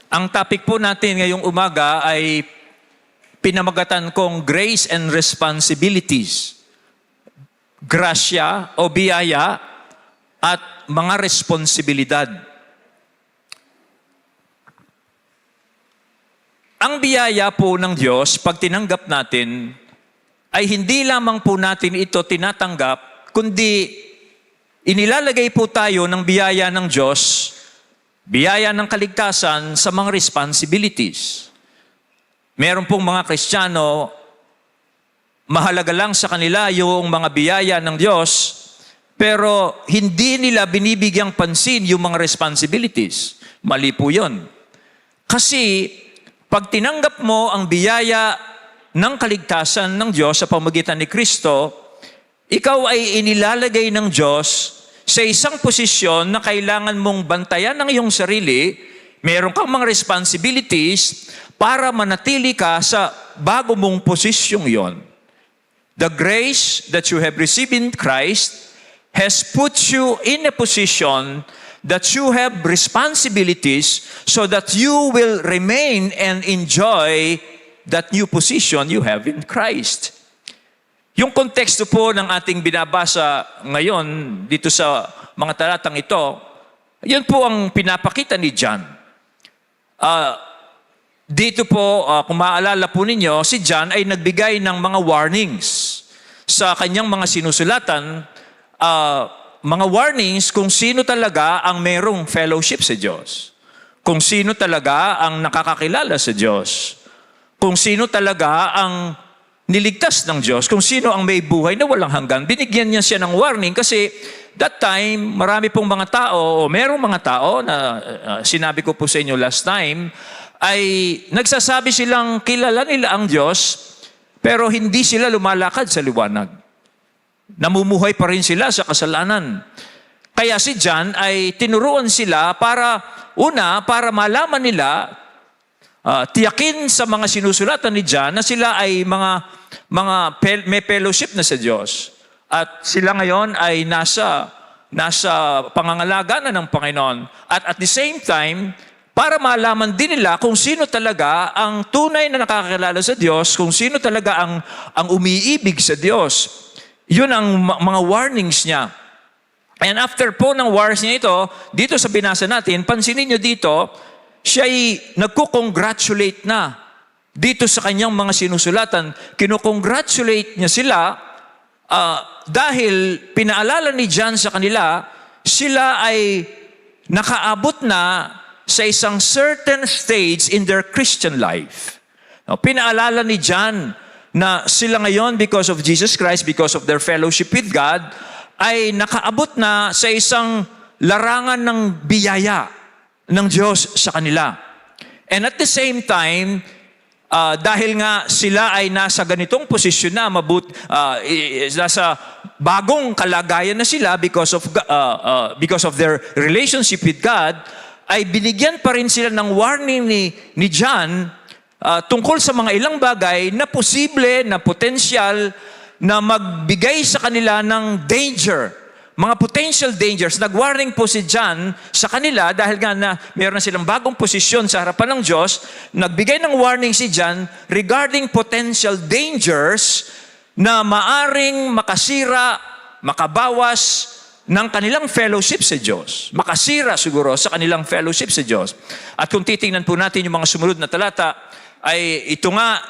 Ang topic po natin ngayong umaga ay pinamagatan kong Grace and Responsibilities. Grasya o biyaya at mga responsibilidad. Ang biyaya po ng Diyos, pag tinanggap natin, ay hindi lamang po natin ito tinatanggap, kundi inilalagay po tayo ng biyaya ng Diyos, biyaya ng kaligtasan sa mga responsibilities. Meron pong mga Kristiyano, mahalaga lang sa kanila yung mga biyaya ng Diyos, pero hindi nila binibigyang pansin yung mga responsibilities. Mali po yun. Kasi pag tinanggap mo ang biyaya ng kaligtasan ng Diyos sa pamamagitan ni Kristo, ikaw ay inilalagay ng Diyos sa isang posisyon na kailangan mong bantayan ng iyong sarili, meron kang mga responsibilities para manatili ka sa bago mong posisyong yon. The grace that you have received in Christ has put you in a position that you have responsibilities so that you will remain and enjoy that new position you have in Christ. Yung konteksto po ng ating binabasa ngayon dito sa mga talatang ito, yun po ang pinapakita ni John. Dito po, kung maalala po ninyo, si John ay nagbigay ng mga warnings sa kanyang mga sinusulatan, mga warnings kung sino talaga ang merong fellowship sa Diyos, kung sino talaga ang nakakakilala sa Diyos, kung sino talaga ang niligtas ng Diyos, kung sino ang may buhay na walang hanggan. Binigyan niya siya ng warning kasi that time, marami pong mga tao, o merong mga tao na sinabi ko po sa inyo last time, ay nagsasabi silang kilala nila ang Diyos, pero hindi sila lumalakad sa liwanag. Namumuhay pa rin sila sa kasalanan. Kaya si John ay tinuruan sila para malaman nila, tiyakin sa mga sinusulatan ni John na sila ay may fellowship na sa Diyos. At sila ngayon ay nasa pangangalaga na ng Panginoon. At the same time, para malaman din nila kung sino talaga ang tunay na nakakakilala sa Diyos, kung sino talaga ang umiibig sa Diyos. Yun ang mga warnings niya. And after po ng warnings niya ito, dito sa binasa natin, pansinin niyo dito, siya ay nagko-congratulate na dito sa kanyang mga sinusulatan. Kino-congratulate niya sila dahil pinaalala ni John sa kanila, sila ay nakaabot na sa isang certain stage in their Christian life. Pinaalala ni John na sila ngayon, because of Jesus Christ, because of their fellowship with God, ay nakaabot na sa isang larangan ng biyaya ng Diyos sa kanila. And at the same time, dahil nga sila ay nasa ganitong posisyon na, nasa bagong kalagayan na sila because of their relationship with God, ay binigyan pa rin sila ng warning ni John tungkol sa mga ilang bagay na posible, na potensyal, na magbigay sa kanila ng danger. Mga potential dangers. Nag-warning po si John sa kanila dahil nga na mayroon na silang bagong posisyon sa harapan ng Diyos. Nagbigay ng warning si John regarding potential dangers na maaring makasira, makabawas ng kanilang fellowship sa Diyos. Makasira siguro sa kanilang fellowship sa Diyos. At kung titingnan po natin yung mga sumunod na talata, ay ito nga,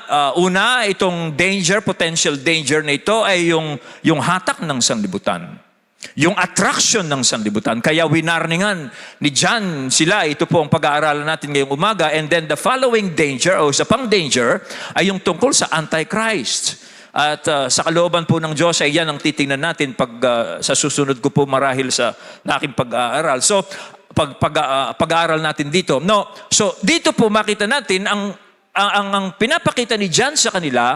itong danger, potential danger na ito ay yung hatak ng sanlibutan. Yung attraction ng sanlibutan. Kaya winarningan ni John sila, ito po ang pag-aaralan natin ngayong umaga. And then the following danger, o isa pang danger, ay yung tungkol sa Antichrist. At sa kalooban po ng Diyos ay yan ang titingnan natin sa susunod ko po marahil sa aking pag-aaral. So, pag-aaral natin dito. No, so dito po makita natin ang pinapakita ni John sa kanila,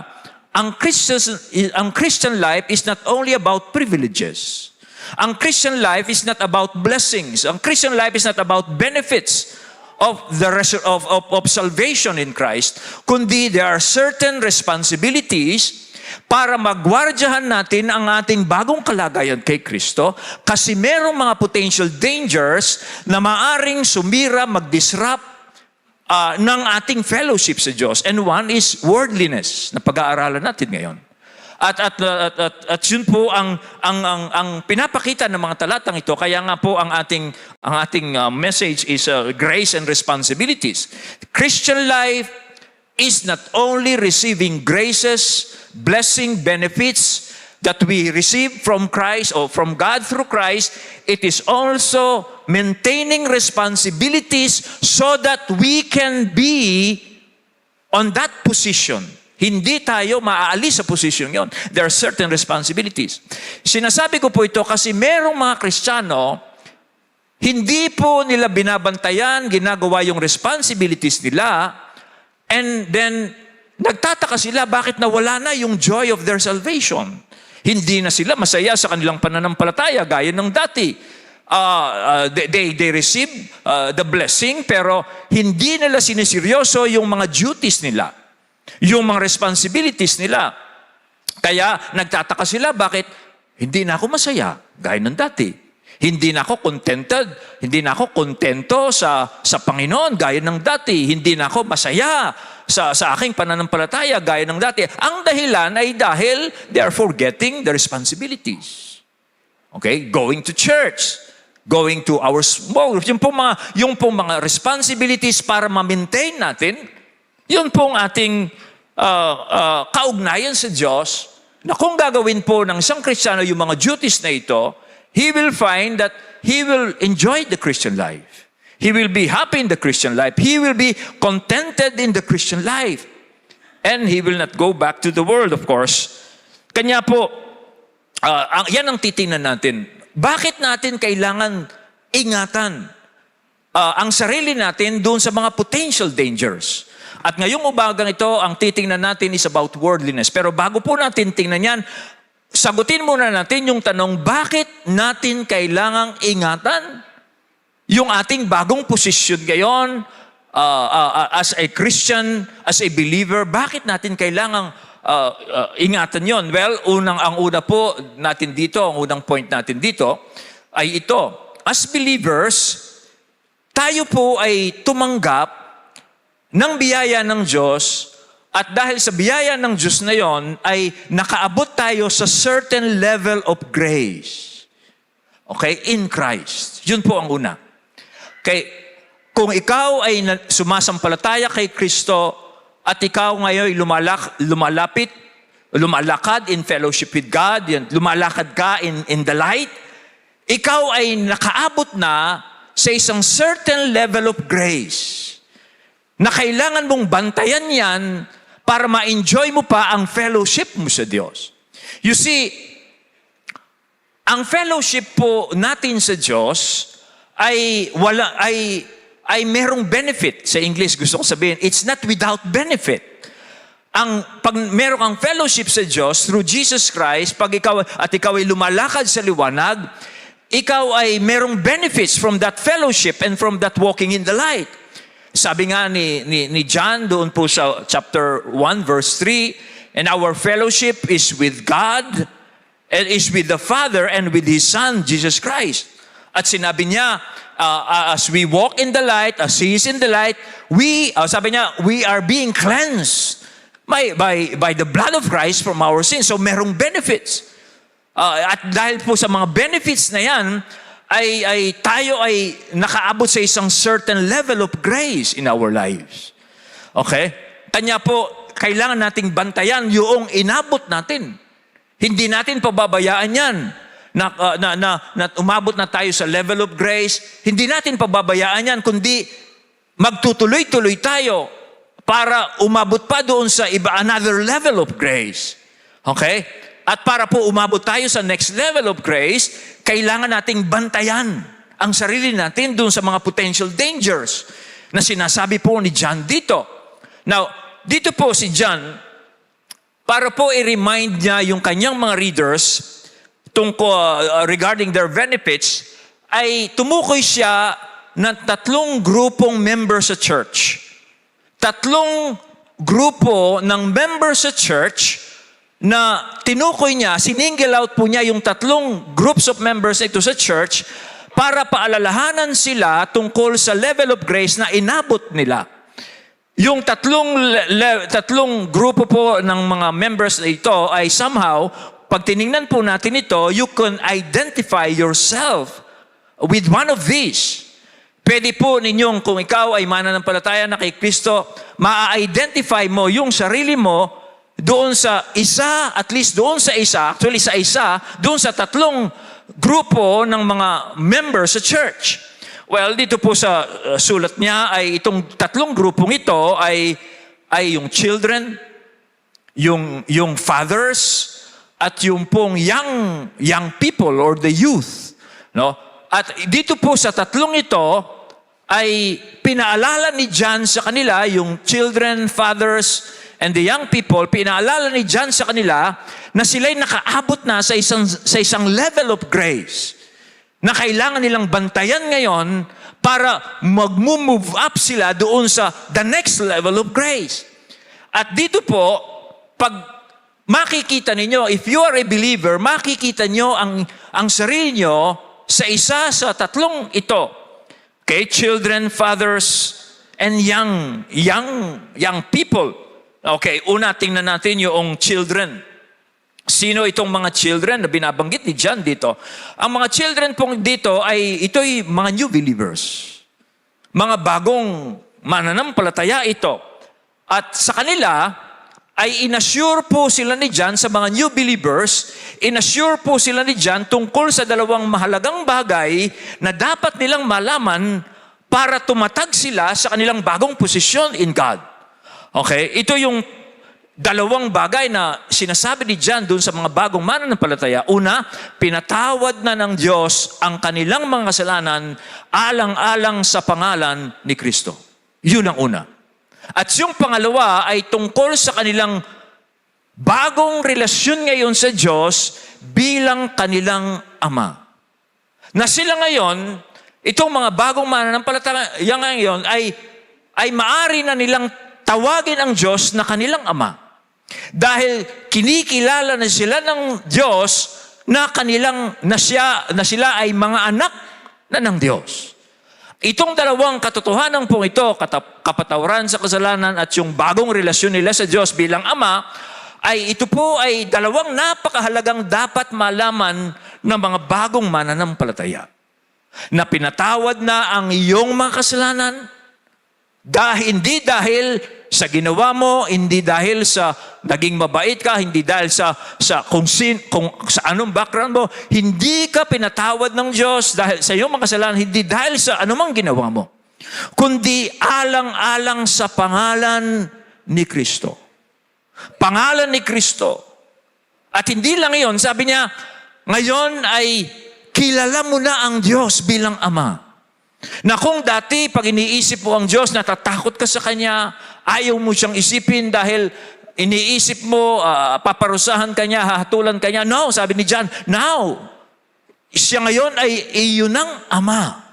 ang Christian life is not only about privileges. Ang Christian life is not about blessings. Ang Christian life is not about benefits of salvation in Christ, kundi there are certain responsibilities para magwardyahan natin ang ating bagong kalagayan kay Kristo kasi merong mga potential dangers na maaring sumira, mag-disrupt ng ating fellowship sa Diyos. And one is worldliness na pag-aaralan natin ngayon. At yun po ang pinapakita ng mga talatang ito. Kaya nga po ang ating message is grace and responsibilities. Christian life is not only receiving graces, blessing, benefits that we receive from Christ or from God through Christ, it is also maintaining responsibilities so that we can be on that position. Hindi tayo maaalis sa posisyon yon. There are certain responsibilities. Sinasabi ko po ito kasi merong mga Kristiyano, hindi po nila binabantayan, ginagawa yung responsibilities nila, and then nagtataka sila bakit nawala na yung joy of their salvation. Hindi na sila masaya sa kanilang pananampalataya gaya ng dati. They receive the blessing pero hindi nila siniseryoso yung mga duties nila, yung mga responsibilities nila. Kaya nagtataka sila bakit hindi na ako masaya gaya ng dati. Hindi na ako contented, hindi na ako kontento sa Panginoon gaya ng dati. Hindi na ako masaya sa aking pananampalataya gaya ng dati. Ang dahilan ay dahil they are forgetting the responsibilities. Okay? Going to church, going to our small groups, yung pong mga responsibilities para ma-maintain natin, yun pong ating kaugnayan sa Diyos, na kung gagawin po ng isang Kristiyano yung mga duties na ito, he will find that he will enjoy the Christian life. He will be happy in the Christian life. He will be contented in the Christian life. And he will not go back to the world, of course. Kanya po, yan ang titingnan natin. Bakit natin kailangan ingatan ang sarili natin doon sa mga potential dangers? At ngayong umagang ito, ang titingnan natin is about worldliness. Pero bago po natin tingnan yan, sagutin muna natin yung tanong, bakit natin kailangang ingatan yung ating bagong posisyon ngayon as a Christian, as a believer? Bakit natin kailangang ingatan yon? Well, ang una po natin dito, ang unang point natin dito, ay ito. As believers, tayo po ay tumanggap ng biyaya ng Diyos, at dahil sa biyaya ng Diyos na yon, ay nakaabot tayo sa certain level of grace. Okay? In Christ. Yun po ang una. Okay? Kung ikaw ay sumasampalataya kay Kristo, at ikaw ngayon lumalakad in fellowship with God, lumalakad ka in the light, ikaw ay nakaabot na sa isang certain level of grace na kailangan mong bantayan yan para ma-enjoy mo pa ang fellowship mo sa Diyos. You see, ang fellowship po natin sa Diyos ay merong benefit. Sa English gusto ko sabihin, it's not without benefit. Pag meron kang fellowship sa Diyos through Jesus Christ, pag ikaw ay lumalakad sa liwanag, ikaw ay merong benefits from that fellowship and from that walking in the light. Sabi nga ni John doon po sa chapter 1 verse 3, and our fellowship is with God and is with the Father and with His Son, Jesus Christ. At sinabi niya, as we walk in the light, as He is in the light, we are being cleansed by the blood of Christ from our sins. So merong benefits. At dahil po sa mga benefits na yan, ay tayo ay nakaabot sa isang certain level of grace in our lives. Okay? Kanya po, kailangan nating bantayan yung inabot natin. Hindi natin pababayaan yan. Na umabot na tayo sa level of grace, hindi natin pababayaan yan, kundi magtutuloy-tuloy tayo para umabot pa doon sa another level of grace. Okay? At para po umabot tayo sa next level of grace, kailangan nating bantayan ang sarili natin doon sa mga potential dangers na sinasabi po ni John dito. Now, dito po si John, para po i-remind niya yung kanyang mga readers regarding their benefits, ay tumukoy siya ng 3 grupong members sa church. 3 grupo ng members sa church na tinukoy niya, siningle out po niya yung 3 groups of members ito sa church para paalalahanan sila tungkol sa level of grace na inabot nila. yung tatlong grupo po ng mga members na ito ay somehow, pag tiningnan po natin ito, you can identify yourself with one of these. Pwede po ninyong, kung ikaw ay mananampalataya na kay Kristo, ma-identify mo yung sarili mo doon sa isa, at least doon sa isa, actually sa isa, doon sa tatlong grupo ng mga members sa church. Well, dito po sa sulat niya ay itong tatlong grupong ito ay yung children, yung fathers, at yung pong young people or the youth. No? At dito po sa tatlong ito ay pinaalala ni John sa kanila, yung children, fathers, and the young people, pinaalala ni John sa kanila na sila'y nakaabot na sa isang level of grace na kailangan nilang bantayan ngayon para mag-move up sila doon sa the next level of grace. At dito po, pag makikita ninyo, if you are a believer, makikita nyo ang sarili nyo sa isa sa tatlong ito. Okay, children, fathers, and young people. Okay, una tingnan natin yung children. Sino itong mga children na binabanggit ni John dito? Ang mga children pong dito ito'y mga new believers. Mga bagong mananampalataya ito. At sa kanila ay inassure po sila ni John sa mga new believers, inassure po sila ni John tungkol sa dalawang mahalagang bagay na dapat nilang malaman para tumatag sila sa kanilang bagong posisyon in God. Okay, ito yung dalawang bagay na sinasabi ni John doon sa mga bagong mananampalataya. Una, pinatawad na ng Diyos ang kanilang mga kasalanan alang-alang sa pangalan ni Kristo. Yun ang una. At yung pangalawa ay tungkol sa kanilang bagong relasyon ngayon sa Diyos bilang kanilang Ama. Na sila ngayon, itong mga bagong mananampalataya ngayon ay maari na nilang tawagin ang Diyos na kanilang Ama. Dahil kinikilala na sila ng Diyos na sila ay mga anak na ng Diyos. Itong dalawang katotohanan pong ito, kapatawaran sa kasalanan at yung bagong relasyon nila sa Diyos bilang Ama, ito po ay dalawang napakahalagang dapat malaman ng mga bagong mananampalataya. Na pinatawad na ang iyong mga kasalanan, hindi dahil sa ginawa mo, hindi dahil sa naging mabait ka, hindi dahil sa anong background mo, hindi ka pinatawad ng Diyos dahil sa iyong mga kasalanan, hindi dahil sa anumang ginawa mo, kundi alang-alang sa pangalan ni Kristo. Pangalan ni Kristo. At hindi lang iyon, sabi niya, ngayon ay kilala mo na ang Diyos bilang Ama. Na kung dati, pag iniisip mo ang Diyos, natatakot ka sa Kanya, ayaw mo siyang isipin dahil iniisip mo, paparusahan ka niya, hahatulan ka niya. No, sabi ni John, now, siya ngayon ay iyon ng Ama.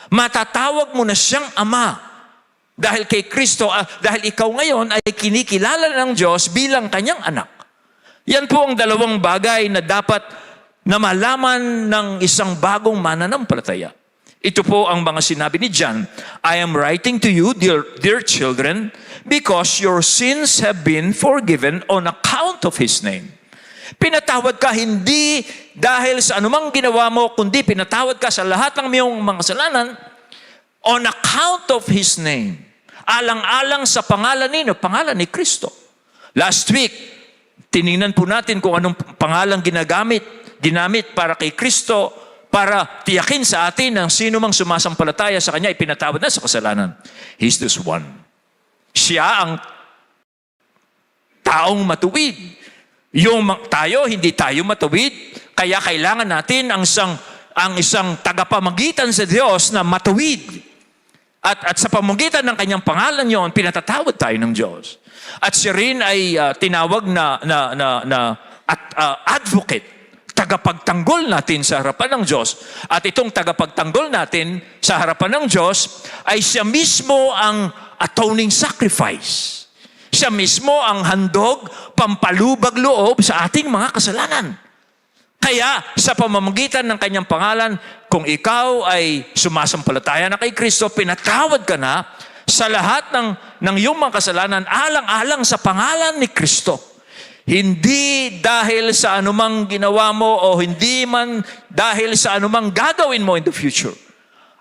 Matatawag mo na siyang Ama. Dahil kay Kristo, dahil ikaw ngayon ay kinikilala ng Diyos bilang Kanyang anak. Yan po ang dalawang bagay na dapat na malaman ng isang bagong mananampalataya. Ito po ang mga sinabi ni John. I am writing to you, dear children, because your sins have been forgiven on account of His name. Pinatawad ka hindi dahil sa anumang ginawa mo, kundi pinatawad ka sa lahat ng iyong mga kasalanan on account of His name. Alang-alang sa pangalan ni Kristo. Last week, tiningnan po natin kung anong pangalang ginamit para kay Kristo, para tiyakin sa atin ang sino mang sumasampalataya sa Kanya, ipinatawad na sa kasalanan. He's this one. Siya ang taong matuwid. Tayo, hindi tayo matuwid, kaya kailangan natin ang isang tagapamagitan sa Diyos na matuwid. At sa pamagitan ng Kanyang pangalan yon, pinatatawad tayo ng Diyos. At siya rin ay tinawag na advocate. Tagapagtanggol natin sa harapan ng Diyos. At itong tagapagtanggol natin sa harapan ng Diyos ay siya mismo ang atoning sacrifice. Siya mismo ang handog, pampalubag loob sa ating mga kasalanan. Kaya sa pamamagitan ng Kanyang pangalan, kung ikaw ay sumasampalataya na kay Kristo, pinatawad ka na sa lahat ng iyong mga kasalanan, alang-alang sa pangalan ni Kristo. Hindi dahil sa anumang ginawa mo o hindi man dahil sa anumang gagawin mo in the future.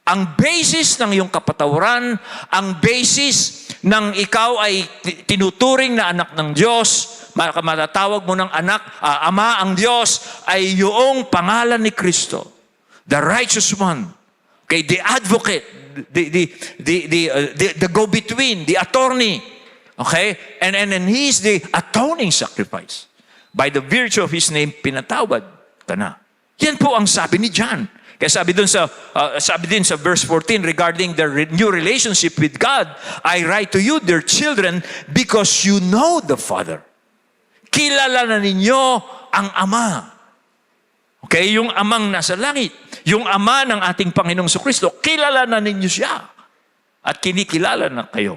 Ang basis ng iyong kapatawaran, ang basis ng ikaw ay tinuturing na anak ng Diyos, matatawag mo ng anak, ama ang Diyos, ay yung pangalan ni Kristo. The righteous one. Okay, the advocate, the go-between, the attorney. Okay? And He is the atoning sacrifice. By the virtue of His name, pinatawad ka na. Yan po ang sabi ni John. Kaya sabi din sa verse 14 regarding the new relationship with God, I write to you, dear children, because you know the Father. Kilala na ninyo ang Ama. Okay? Yung Amang nasa langit. Yung Ama ng ating Panginoong Jesucristo, kilala na ninyo siya. At kinikilala na kayo.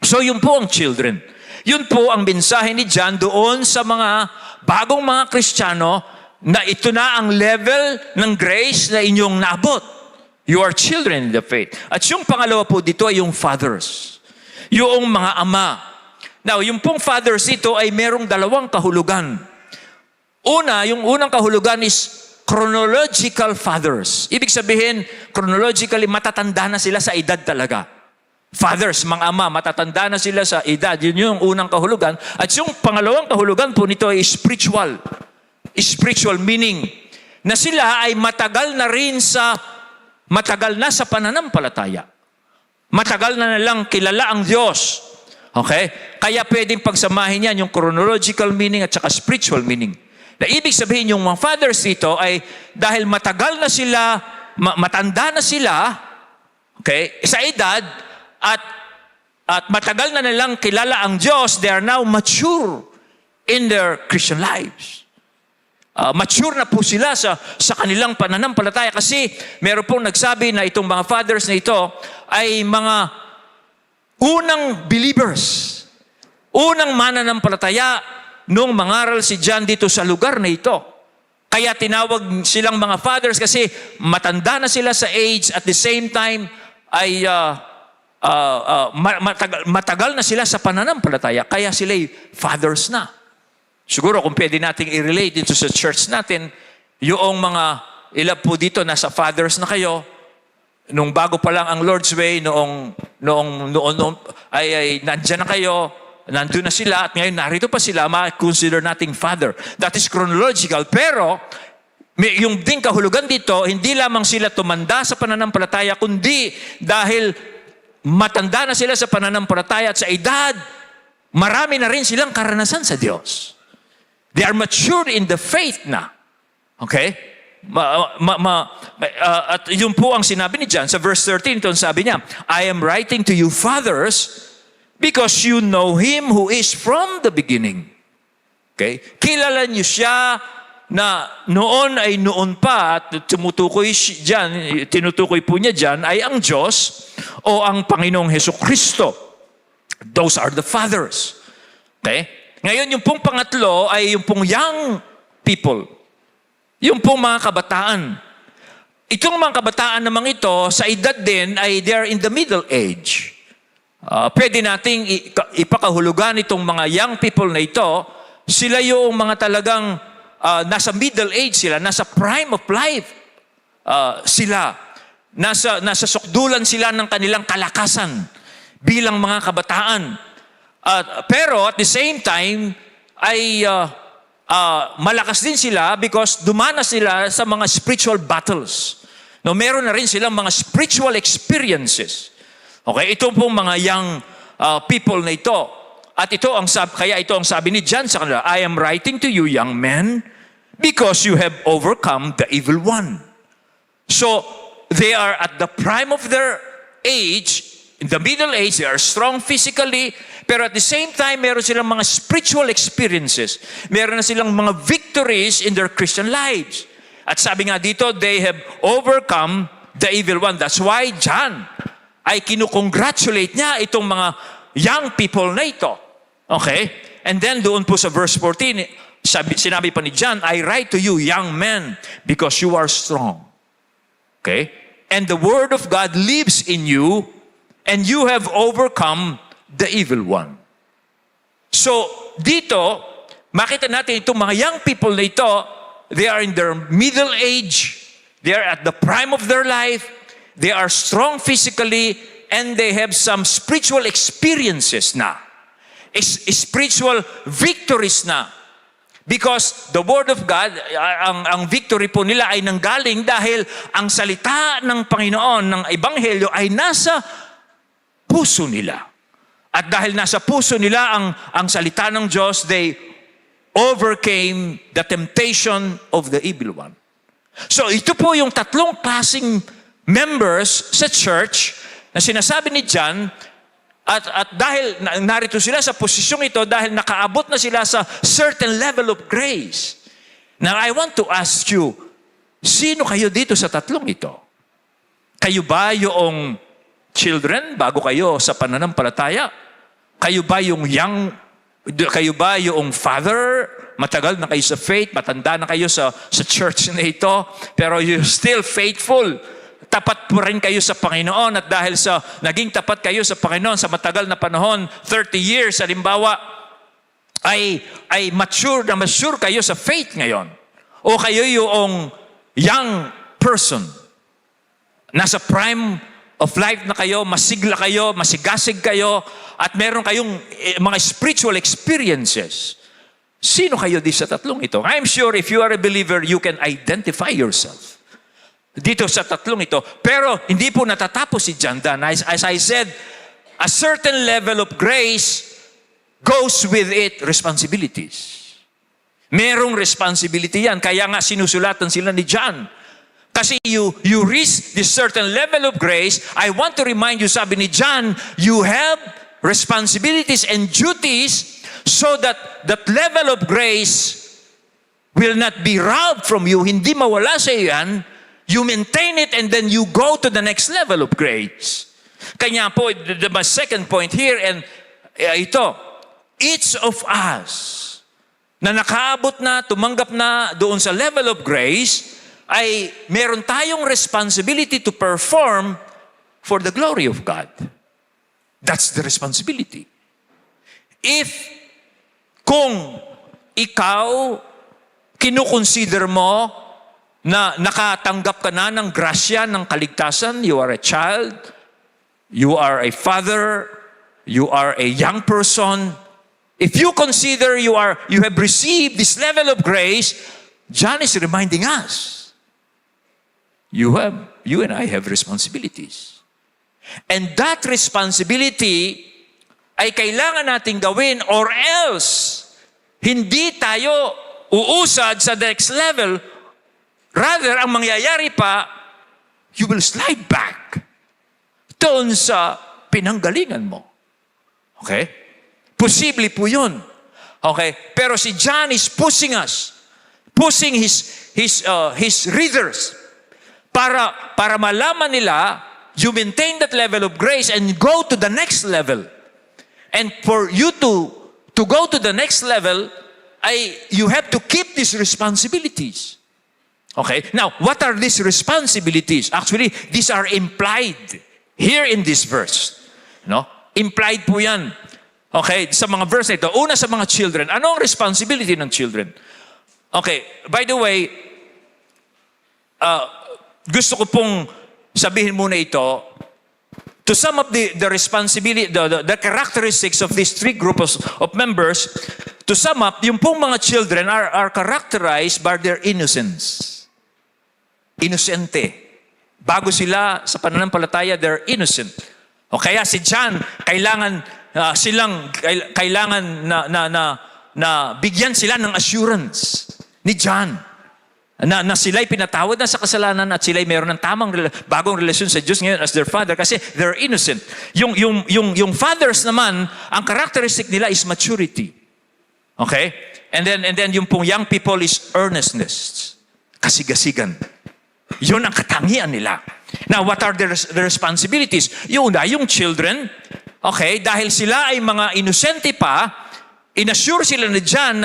So yun po ang children. Yun po ang mensahe ni John doon sa mga bagong mga Kristiyano na ito na ang level ng grace na inyong naabot. You are children in the faith. At yung pangalawa po dito ay yung fathers. Yung mga ama. Now, yung pong fathers dito ay merong dalawang kahulugan. Yung unang kahulugan is chronological fathers. Ibig sabihin, chronologically, matatanda na sila sa edad talaga. Fathers, mga ama, matatanda na sila sa edad. Yun yung unang kahulugan. At yung pangalawang kahulugan po nito ay spiritual. Spiritual meaning na sila ay matagal na sa pananampalataya. Matagal na nilang kilala ang Diyos. Okay? Kaya pwedeng pagsamahin yan yung chronological meaning at saka spiritual meaning. Na ibig sabihin yung mga fathers dito ay dahil matagal na sila, matanda na sila, okay, sa edad at matagal na nilang kilala ang Diyos, they are now mature in their Christian lives. Mature na po sila sa kanilang pananampalataya kasi meron pong nagsabi na itong mga fathers na ito ay mga unang believers, unang mananampalataya nung mangaral si John dito sa lugar na ito. Kaya tinawag silang mga fathers kasi matanda na sila sa age at the same time ay matagal na sila sa pananampalataya. Kaya sila'y fathers na. Siguro kung pwede nating i-relate dito sa church natin, yung mga ilan po dito nasa fathers na kayo, nung bago pa lang ang Lord's Way, noong ay nandiyan na kayo, nandun na sila, at ngayon narito pa sila, ma-consider nating father. That is chronological. Pero, yung ding kahulugan dito, hindi lamang sila tumanda sa pananampalataya, kundi dahil matanda na sila sa pananampalataya at sa edad, marami na rin silang karanasan sa Diyos. They are matured in the faith na. Okay? At yun po ang sinabi ni John sa verse 13. Ito sabi niya, I am writing to you, fathers, because you know Him who is from the beginning. Okay? Kilala niyo siya na noon pa at tinutukoy po niya dyan ay ang Diyos o ang Panginoong Jesucristo. Those are the fathers. Okay? Ngayon, yung pong pangatlo ay yung pong young people. Yung pong mga kabataan. Itong mga kabataan namang ito, sa edad din, ay they are in the middle age. Pwede nating ipakahulugan itong mga young people na ito, sila yung mga talagang nasa middle age sila, nasa prime of life sila. Nasa sukdulan sila ng kanilang kalakasan bilang mga kabataan. Pero at the same time, ay malakas din sila because dumanas sila sa mga spiritual battles. No, meron na rin silang mga spiritual experiences. Okay, ito pong mga young people na ito. At kaya ito ang sabi ni John sa kanila, I am writing to you, young men, because you have overcome the evil one. So, they are at the prime of their age, in the middle age, they are strong physically, pero at the same time, meron silang mga spiritual experiences. Meron na silang mga victories in their Christian lives. At sabi nga dito, they have overcome the evil one. That's why John ay kinukongratulate niya itong mga young people na ito. Okay? And then doon po sa verse 14, sinabi pa ni John, I write to you, young men, because you are strong. Okay? And the word of God lives in you, and you have overcome the evil one. So, dito, makita natin itong mga young people na ito, they are in their middle age, they are at the prime of their life, they are strong physically, and they have some spiritual experiences na. Spiritual victories na. Because the Word of God, ang victory po nila ay nanggaling dahil ang salita ng Panginoon, ng Ebanghelyo ay nasa puso nila. At dahil nasa puso nila ang salita ng Diyos, they overcame the temptation of the evil one. So ito po yung tatlong klaseng members sa church na sinasabi ni John, at dahil narito sila sa posisyong ito, dahil nakaabot na sila sa certain level of grace. Now, I want to ask you, sino kayo dito sa tatlong ito? Kayo ba yung children bago kayo sa pananampalataya? Kayo ba yung young, kayo ba yung father? Matagal na kayo sa faith, matanda na kayo sa church na ito, pero you're still faithful. Tapat po rin kayo sa Panginoon, at dahil sa naging tapat kayo sa Panginoon sa matagal na panahon, 30 years, halimbawa, ay mature kayo sa faith ngayon. O kayo yung young person, nasa prime of life na kayo, masigla kayo, masigasig kayo, at meron kayong mga spiritual experiences. Sino kayo di sa tatlong ito? I'm sure if you are a believer, you can identify yourself dito sa tatlong ito. Pero hindi po natatapos si John Dan. As I said, a certain level of grace goes with it responsibilities. Merong responsibility yan. Kaya nga sinusulatan sila ni John. Kasi you reach this certain level of grace, I want to remind you, sabi ni John, you have responsibilities and duties so that that level of grace will not be robbed from you. Hindi mawala sa iyo yan. You maintain it and then you go to the next level of grace. Kanya po, my second point here, and ito, each of us na nakaabot na, tumanggap na doon sa level of grace, ay meron tayong responsibility to perform for the glory of God. That's the responsibility. Kung ikaw, kinukonsider mo na nakatanggap ka na ng grasya, ng kaligtasan, you are a child, you are a father, you are a young person, if you consider you have received this level of grace, John is reminding us, you and I have responsibilities. And that responsibility ay kailangan nating gawin, or else hindi tayo uusad sa next level. Rather, ang mangyayari pa, you will slide back doon sa pinanggalingan mo. Okay? Posible po yun. Okay? Pero si John is pushing us, pushing his readers para malaman nila, you maintain that level of grace and go to the next level. And for you to go to the next level, you have to keep these responsibilities. Okay? Now, what are these responsibilities? Actually, these are implied here in this verse. No? Implied po yan. Okay? Sa mga verse na ito. Una, sa mga children. Ano ang responsibility ng children? Okay. By the way, gusto ko pong sabihin muna ito. To sum up the responsibility, the characteristics of these three groups of members, to sum up, yung pong mga children are characterized by their innocence. Inosente. Bago sila sa pananampalataya, they're innocent. O kaya si John, kailangan na bigyan sila ng assurance ni John na sila'y pinatawad na sa kasalanan at sila'y mayroon ng tamang bagong relasyon sa Diyos ngayon as their father kasi they're innocent. Yung fathers naman, ang characteristic nila is maturity. Okay? And then yung pong young people is earnestness. Kasigasigan. Yun ang katangian nila. Now, what are the responsibilities? Yung children, okay, dahil sila ay mga inosente pa, inassure sila ni John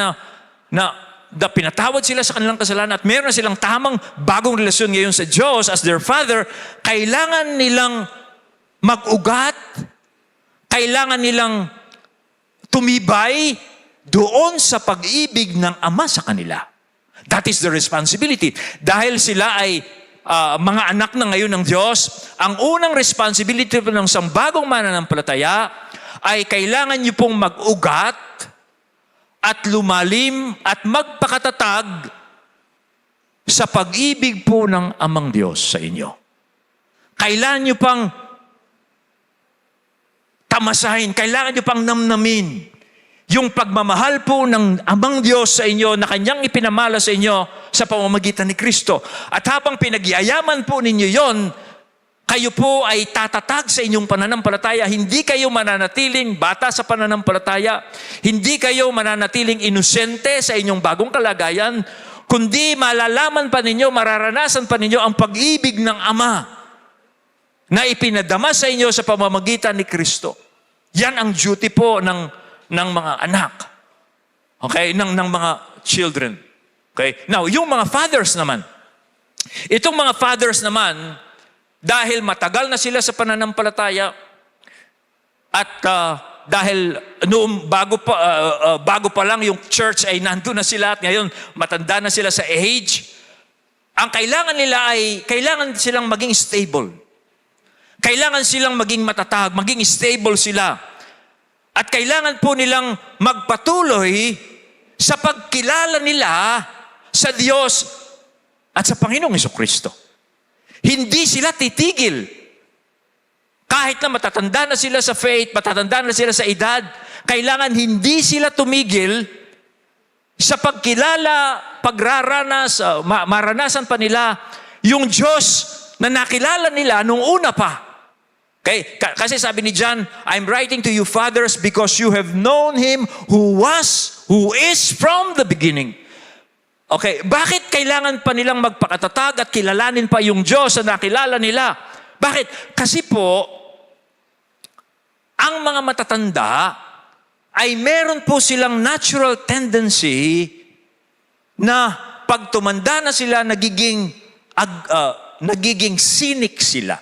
na pinatawad sila sa kanilang kasalanan at meron na silang tamang bagong relasyon ngayon sa Diyos as their father, kailangan nilang mag-ugat, kailangan nilang tumibay doon sa pag-ibig ng Ama sa kanila. That is the responsibility. Dahil sila ay mga anak na ngayon ng Diyos, ang unang responsibility ng isang bagong mananampalataya ay kailangan niyo pong mag-ugat at lumalim at magpakatatag sa pag-ibig po ng Amang Diyos sa inyo. Kailangan niyo pang tamasahin, kailangan niyo pang namnamin yung pagmamahal po ng Amang Diyos sa inyo na Kanyang ipinamala sa inyo sa pamamagitan ni Kristo. At habang pinagyayaman po ninyo yon, kayo po ay tatatag sa inyong pananampalataya. Hindi kayo mananatiling bata sa pananampalataya. Hindi kayo mananatiling inosente sa inyong bagong kalagayan, kundi malalaman pa ninyo, mararanasan pa ninyo ang pag-ibig ng Ama na ipinadama sa inyo sa pamamagitan ni Kristo. Yan ang duty po ng mga anak. Okay? Ng mga children. Okay? Now, yung mga fathers naman. Itong mga fathers naman, dahil matagal na sila sa pananampalataya at dahil noong bago pa lang yung church ay nandun na sila at ngayon matanda na sila sa age, ang kailangan nila ay kailangan silang maging stable. Kailangan silang maging matatag, maging stable sila. At kailangan po nilang magpatuloy sa pagkilala nila sa Diyos at sa Panginoong Jesucristo. Hindi sila titigil. Kahit na matatanda na sila sa faith, matatanda na sila sa edad, kailangan hindi sila tumigil sa pagkilala, pagraranas, maranasan pa nila yung Diyos na nakilala nila nung una pa. Okay? Kasi sabi ni John, I'm writing to you fathers because you have known Him who is from the beginning. Okay, bakit kailangan pa nilang magpakatatag at kilalanin pa yung Diyos na nakilala nila? Bakit? Kasi po, ang mga matatanda ay meron po silang natural tendency na pag tumanda na sila, nagiging cynic sila.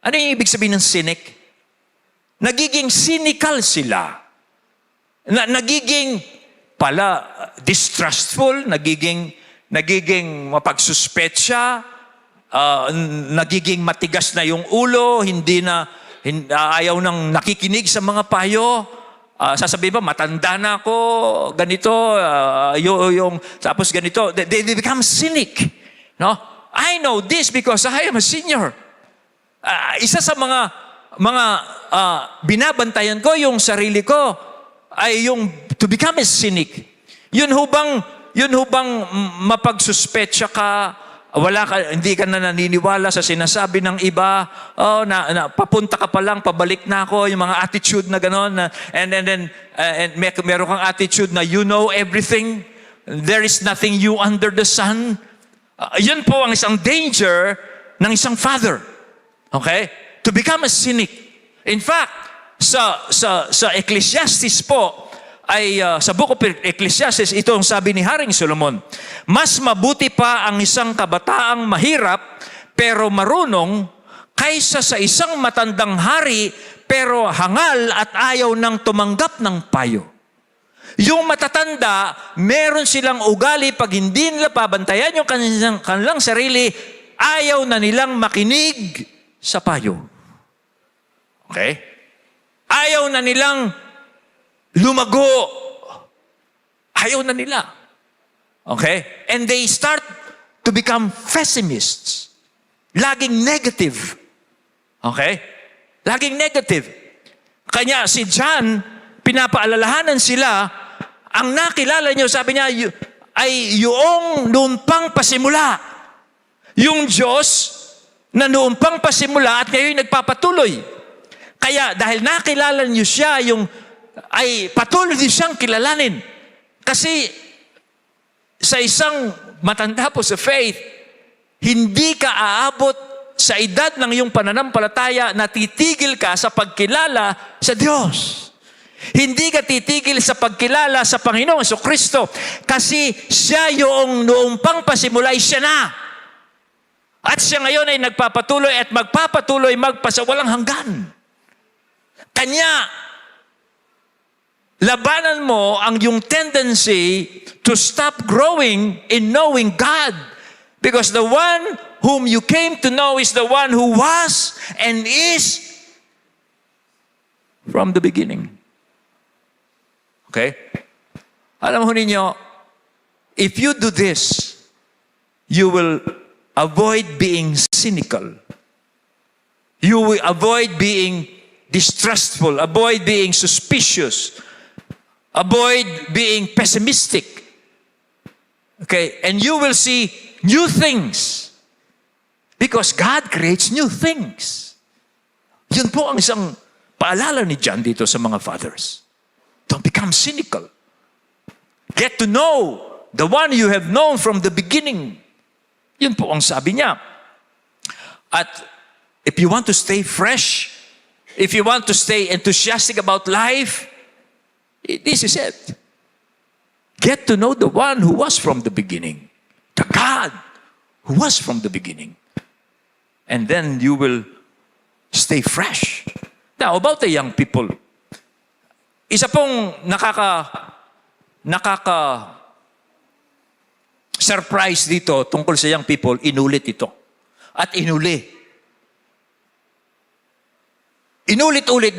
Ano yung ibig sabihin ng cynic? Nagiging cynical sila. Nagiging distrustful, nagiging mapagsuspetsya, nagiging matigas na yung ulo, ayaw nang nakikinig sa mga payo. Sasabihin ba, matanda na ako, ganito, tapos ganito. They become cynic. No? I know this because I am a senior. Isa sa mga binabantayan ko yung sarili ko ay yung to become a cynic. Yun hubang mapagsuspetsa ka, hindi ka na naniniwala sa sinasabi ng iba, papunta ka pa lang, pabalik na ako, yung mga attitude na gano'n, and meron kang attitude na you know everything, there is nothing new under the sun. Yun po ang isang danger ng isang father. Okay? To become a cynic. In fact, sa Ecclesiastes po, ay sa Book of Ecclesiastes, ito ang sabi ni Haring Solomon, mas mabuti pa ang isang kabataang mahirap pero marunong kaysa sa isang matandang hari pero hangal at ayaw nang tumanggap ng payo. Yung matatanda, meron silang ugali pag hindi nila pabantayan yung kanilang sarili, ayaw na nilang makinig sa payo. Okay? Ayaw na nilang lumago. Ayaw na nila. Okay? And they start to become pessimists. Laging negative. Okay? Laging negative. Kanya si John, pinapaalalahanan sila, ang nakilala niyo, sabi niya, ay yung noon pang pasimula. Yung Diyos na noon pang pasimula at ngayon nagpapatuloy. Kaya dahil nakilala niyo siya, ay patuloy din siyang kilalanin. Kasi sa isang matanda po sa faith, hindi ka aabot sa edad ng iyong pananampalataya na titigil ka sa pagkilala sa Diyos. Hindi ka titigil sa pagkilala sa Panginoong Jesucristo kasi siya yung noong pang pasimula ay siya na. At siya ngayon ay nagpapatuloy at magpapatuloy magpasawalang hanggan. Kanya, labanan mo ang yung tendency to stop growing in knowing God. Because the one whom you came to know is the one who was and is from the beginning. Okay? Alam mo ninyo, if you do this, you will avoid being cynical. You will avoid being distrustful, avoid being suspicious, avoid being pessimistic. Okay? And you will see new things. Because God creates new things. Yun po ang isang paalala ni John dito sa mga fathers. Don't become cynical. Get to know the one you have known from the beginning. Yun po ang sabi niya. At if you want to stay fresh, if you want to stay enthusiastic about life, this is it. Get to know the one who was from the beginning. The God who was from the beginning. And then you will stay fresh. Now, about the young people. Isa pong surprise dito tungkol sa young people, inulit ito. At inulit-ulit,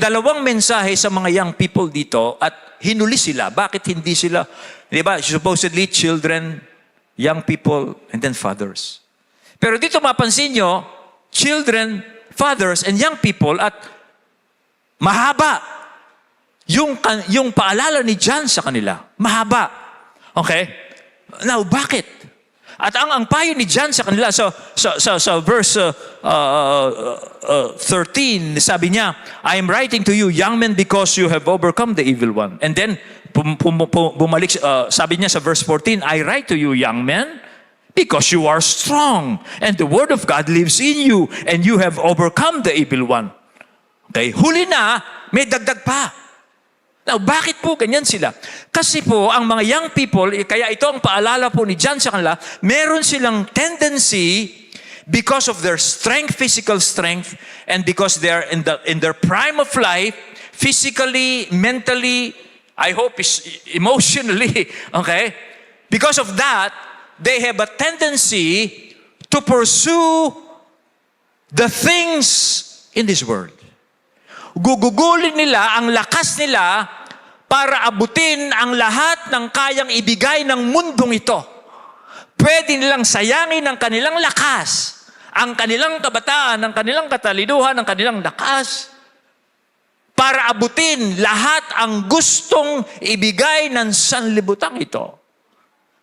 dalawang mensahe sa mga young people dito at hinuli sila. Bakit hindi sila, di ba, supposedly children, young people, and then fathers. Pero dito mapansin nyo, children, fathers, and young people at mahaba yung paalala ni John sa kanila. Mahaba. Okay? Now, bakit? At ang payo ni John sa kanila, sa verse 13, sabi niya, I am writing to you, young men, because you have overcome the evil one. And then, bumalik, sabi niya sa verse 14, I write to you, young men, because you are strong, and the word of God lives in you, and you have overcome the evil one. Okay, huli na, may dagdag pa. Now, bakit po ganyan sila? Kasi po, ang mga young people, kaya ito ang paalala po ni John sa kanila, meron silang tendency, because of their strength, physical strength, and because they're in their prime of life, physically, mentally, I hope emotionally, okay? Because of that, they have a tendency to pursue the things in this world. Gugugulin nila ang lakas nila para abutin ang lahat ng kayang ibigay ng mundong ito. Pwede nilang sayangin ang kanilang lakas, ang kanilang kabataan, ang kanilang katalinuhan, ang kanilang lakas, para abutin lahat ang gustong ibigay ng sanlibutang ito.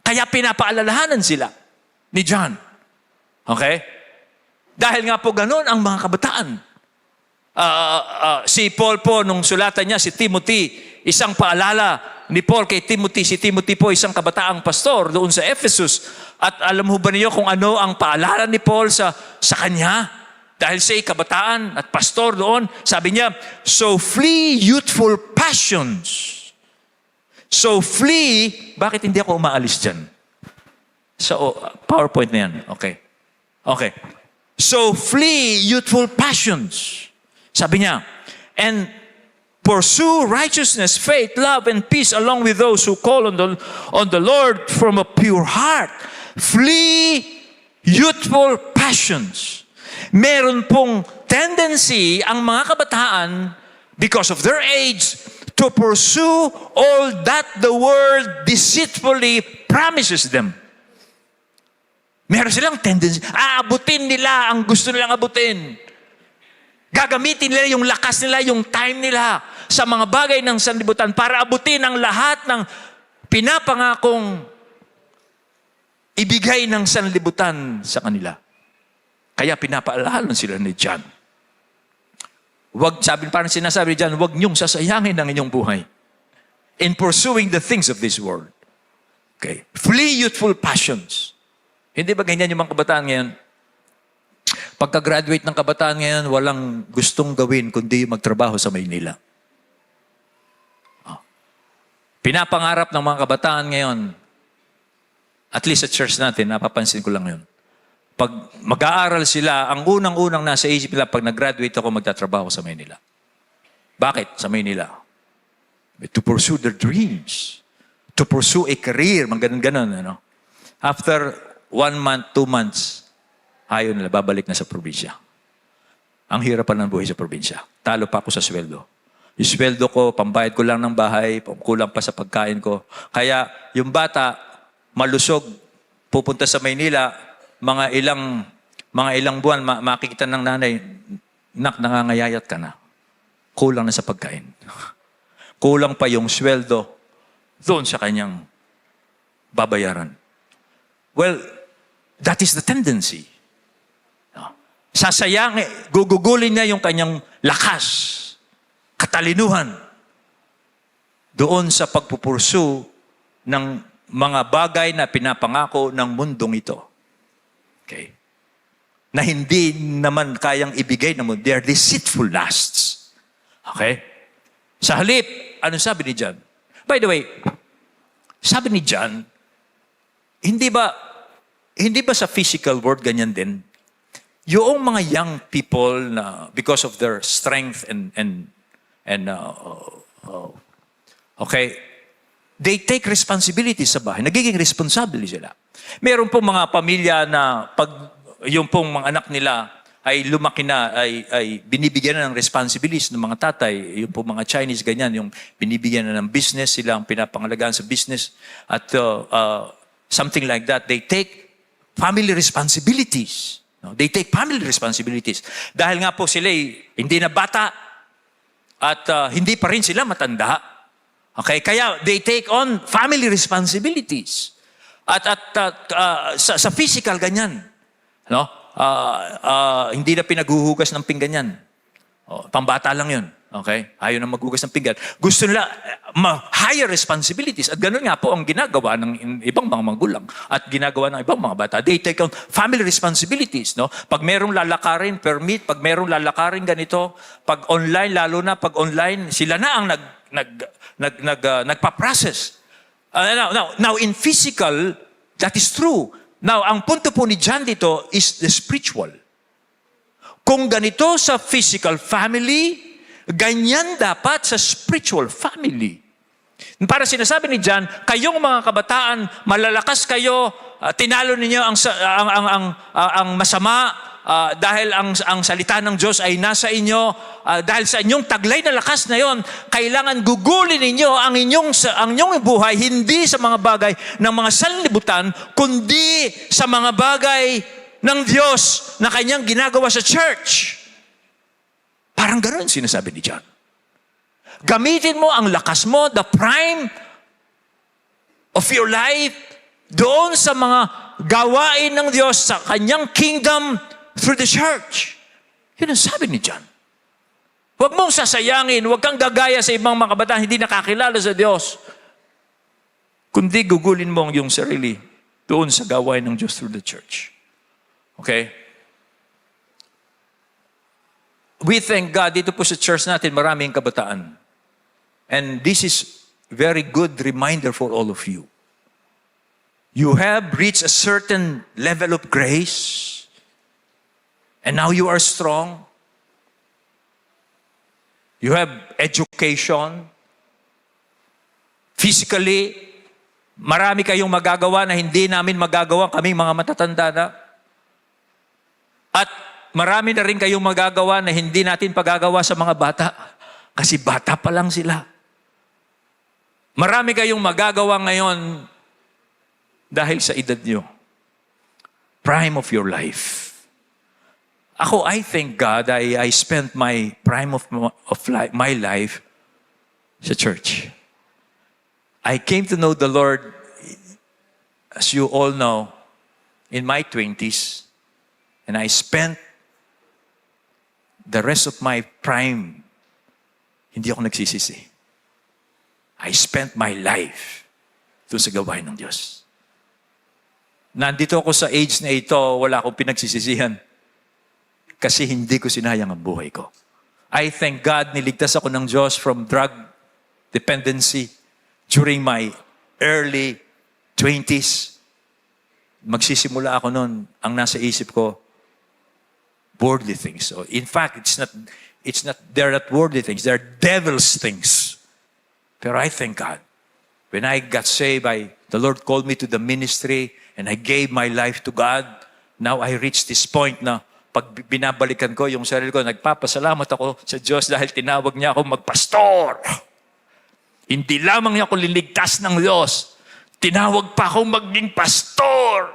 Kaya pinapaalalahanan sila ni John. Okay? Dahil nga po ganun ang mga kabataan. Si Paul po, nung sulatan niya, si Timothy, isang paalala ni Paul kay Timothy. Si Timothy po, isang kabataang pastor doon sa Ephesus. At alam mo ba niyo kung ano ang paalala ni Paul sa kanya? Dahil siya'y kabataan at pastor doon, sabi niya, so flee youthful passions. So flee, bakit hindi ako umaalis dyan? So, PowerPoint na yan. Okay. Okay. So flee youthful passions. Sabi niya, and pursue righteousness, faith, love, and peace along with those who call on the Lord from a pure heart. Flee youthful passions. Meron pong tendency ang mga kabataan, because of their age, to pursue all that the world deceitfully promises them. Meron silang tendency. Aabutin nila ang gusto nilang abutin. Gagamitin nila yung lakas nila, yung time nila sa mga bagay ng sanlibutan para abutin ang lahat ng pinapangakong ibigay ng sanlibutan sa kanila. Kaya pinapaalalan sila ni John. Parang sinasabi ni John, huwag niyong sasayangin ang inyong buhay in pursuing the things of this world. Okay. Flee youthful passions. Hindi ba ganyan yung mga kabataan ngayon? Pagka-graduate ng kabataan ngayon, walang gustong gawin kundi magtrabaho sa Maynila. Pinapangarap ng mga kabataan ngayon, at least sa church natin, napapansin ko lang yun. pag mag-aaral sila, ang unang-unang nasa isip nila, pag nag-graduate ako, magtatrabaho sa Maynila. Bakit sa Maynila? To pursue their dreams. To pursue a career, mga ganun-ganun. Ano? After 1 month, 2 months, ayaw nila, babalik na sa probinsya. Ang hirap pa ng buhay sa probinsya. Talo pa ako sa sweldo. Yung sweldo ko, pambayad ko lang ng bahay, kulang pa sa pagkain ko. Kaya yung bata, malusog, pupunta sa Maynila, mga ilang buwan, makikita ng nanay, nak, nangangayayat ka na. Kulang na sa pagkain. Kulang pa yung sweldo doon sa kanyang babayaran. Well, that is the tendency. Sasayang, gugugulin niya yung kanyang lakas, katalinuhan, doon sa pagpupursu ng mga bagay na pinapangako ng mundong ito. Okay? Na hindi naman kayang ibigay ng mundo. They are deceitful lusts. Okay? Sa halip, ano sabi ni John? By the way, sabi ni John, hindi ba sa physical world ganyan din? Yung mga young people na because of their strength and okay, they take responsibility sa bahay. Nagiging responsable sila. Meron pong mga pamilya na pag yung pong mga anak nila ay lumaki na, ay binibigyan na ng responsibilities ng mga tatay. Yung pong mga Chinese, ganyan, yung binibigyan na ng business, sila ang pinapangalagaan sa business. At something like that, they take family responsibilities. No? They take family responsibilities. Dahil nga po sila hindi na bata at hindi pa rin sila matanda. Okay? Kaya they take on family responsibilities. At sa physical, ganyan. No? Hindi na pinaghuhugas ng pinggan yan. Pambata lang yun. Okay? Ayaw na maghugas ng pinggan. Gusto nila higher responsibilities. At ganun nga po ang ginagawa ng ibang mga magulang at ginagawa ng ibang mga bata. They take on family responsibilities. No? Pag merong lalakarin, permit. Pag merong lalakarin ganito, pag online, lalo na pag online, sila na ang nagpa-process. Now, in physical, that is true. Now, ang punto po ni John dito is the spiritual. Kung ganito sa physical family, ganyan dapat sa spiritual family. Para sinasabi ni John, kayong mga kabataan, malalakas kayo, tinalo ninyo ang masama, dahil ang salita ng Diyos ay nasa inyo, dahil sa inyong taglay na lakas na yon, kailangan gugulin ninyo ang inyong buhay, hindi sa mga bagay ng mga sanlibutan, kundi sa mga bagay ng Diyos na kanyang ginagawa sa church. Parang ganoon sinasabi ni John. Gamitin mo ang lakas mo, the prime of your life, doon sa mga gawain ng Diyos sa kanyang kingdom through the church. Yun ang sabi ni John. Huwag mong sasayangin, huwag kang gagaya sa ibang mga kabataan hindi nakakilala sa Diyos. Kundi gugulin mo ang iyong sarili doon sa gawain ng Diyos through the church. Okay? We thank God, dito po sa church natin, maraming kabataan. And this is very good reminder for all of you. You have reached a certain level of grace, and now you are strong. You have education. Physically, marami kayong magagawa na hindi namin magagawa kaming mga matatanda na. At marami na rin kayong magagawa na hindi natin pagagawa sa mga bata. Kasi bata pa lang sila. Marami kayong magagawa ngayon dahil sa edad nyo. Prime of your life. Ako, I thank God I spent my prime of my life sa church. I came to know the Lord, as you all know, in my 20s. And I spent the rest of my prime, hindi ako nagsisisi. I spent my life doon sa gawain ng Diyos. Nandito ako sa age na ito, wala akong pinagsisisihan. Kasi hindi ko sinayang ang buhay ko. I thank God, niligtas ako ng Diyos from drug dependency during my early 20s. magsisimula ako noon, ang nasa isip ko, worldly things. So, in fact, they're not worldly things, they're devil's things. Pero I thank God. When I got saved, the Lord called me to the ministry and I gave my life to God. Now I reached this point na pag binabalikan ko yung sarili ko, nagpapasalamat ako sa Diyos dahil tinawag niya ako magpastor. Hindi lamang niya ako liligtas ng Diyos. Tinawag pa ako maging pastor.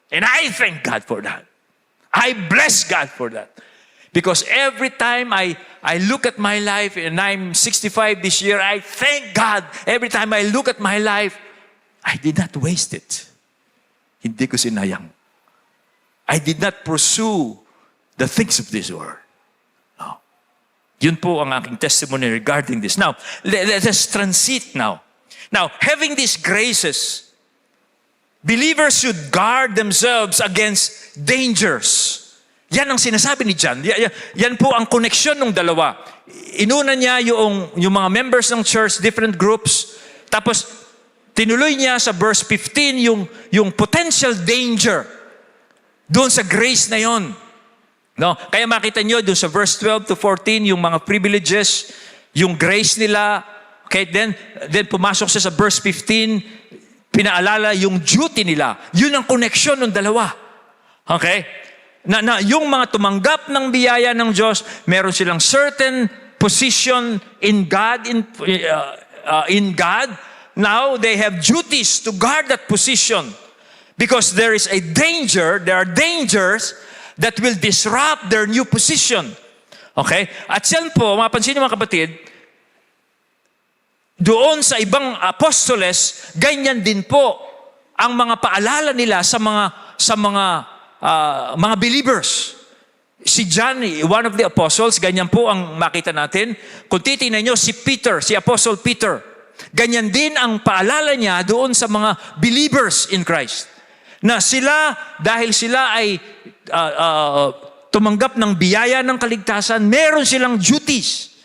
And I thank God for that. I bless God for that. Because every time I look at my life, and I'm 65 this year, I thank God. Every time I look at my life, I did not waste it. Hindi ko sinayang. I did not pursue the things of this world. No. Yun po ang aking testimony regarding this. Now, let us transit now. Now, having these graces, believers should guard themselves against dangers. Yan ang sinasabi ni John. Yan po ang koneksyon ng dalawa. Inuna niya yung mga members ng church, different groups. Tapos, tinuloy niya sa verse 15 yung potential danger doon sa grace na yon. No? Kaya makita niyo doon sa verse 12 to 14, yung mga privileges, yung grace nila. Okay, then pumasok siya sa verse 15, pinaalala yung duty nila. Yun ang koneksyon ng dalawa. Okay? Na yung mga tumanggap ng biyaya ng Diyos, meron silang certain position in God, in God. Now they have duties to guard that position because there are dangers that will disrupt their new position. Okay? At yan po, mapansin niyo mga kapatid, doon sa ibang apostoles, ganyan din po ang mga paalala nila sa mga believers. Si John, one of the apostles, ganyan po ang makita natin. Kung titingnan nyo, si Peter, si Apostle Peter, ganyan din ang paalala niya doon sa mga believers in Christ. Na sila, dahil sila ay tumanggap ng biyaya ng kaligtasan, meron silang duties.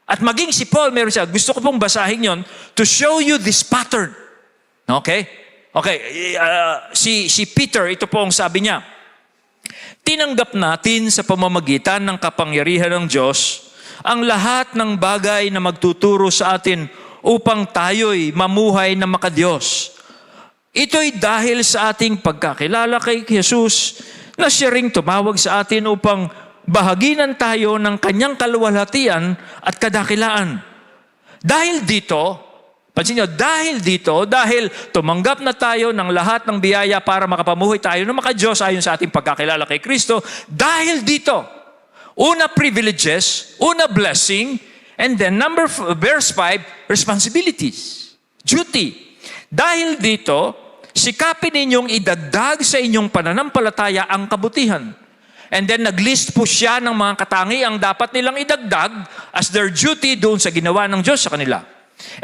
At maging si Paul, meron siya. Gusto ko pong basahin yon to show you this pattern. Okay? Okay, si Peter, ito po ang sabi niya. Tinanggap natin sa pamamagitan ng kapangyarihan ng Diyos ang lahat ng bagay na magtuturo sa atin upang tayo'y mamuhay na makadiyos. Ito'y dahil sa ating pagkakilala kay Jesus na siya ring tumawag sa atin upang bahaginan tayo ng kanyang kaluwalhatian at kadakilaan. Dahil dito, pansin nyo, dahil tumanggap na tayo ng lahat ng biyaya para makapamuhay tayo ng makadiyos ayon sa ating pagkakilala kay Kristo, dahil dito, una privileges, una blessing, and then verse 5, responsibilities, duty. Dahil dito, sikapin ninyong idagdag sa inyong pananampalataya ang kabutihan. And then naglist po siya ng mga katangiang dapat nilang idagdag as their duty doon sa ginawa ng Diyos sa kanila.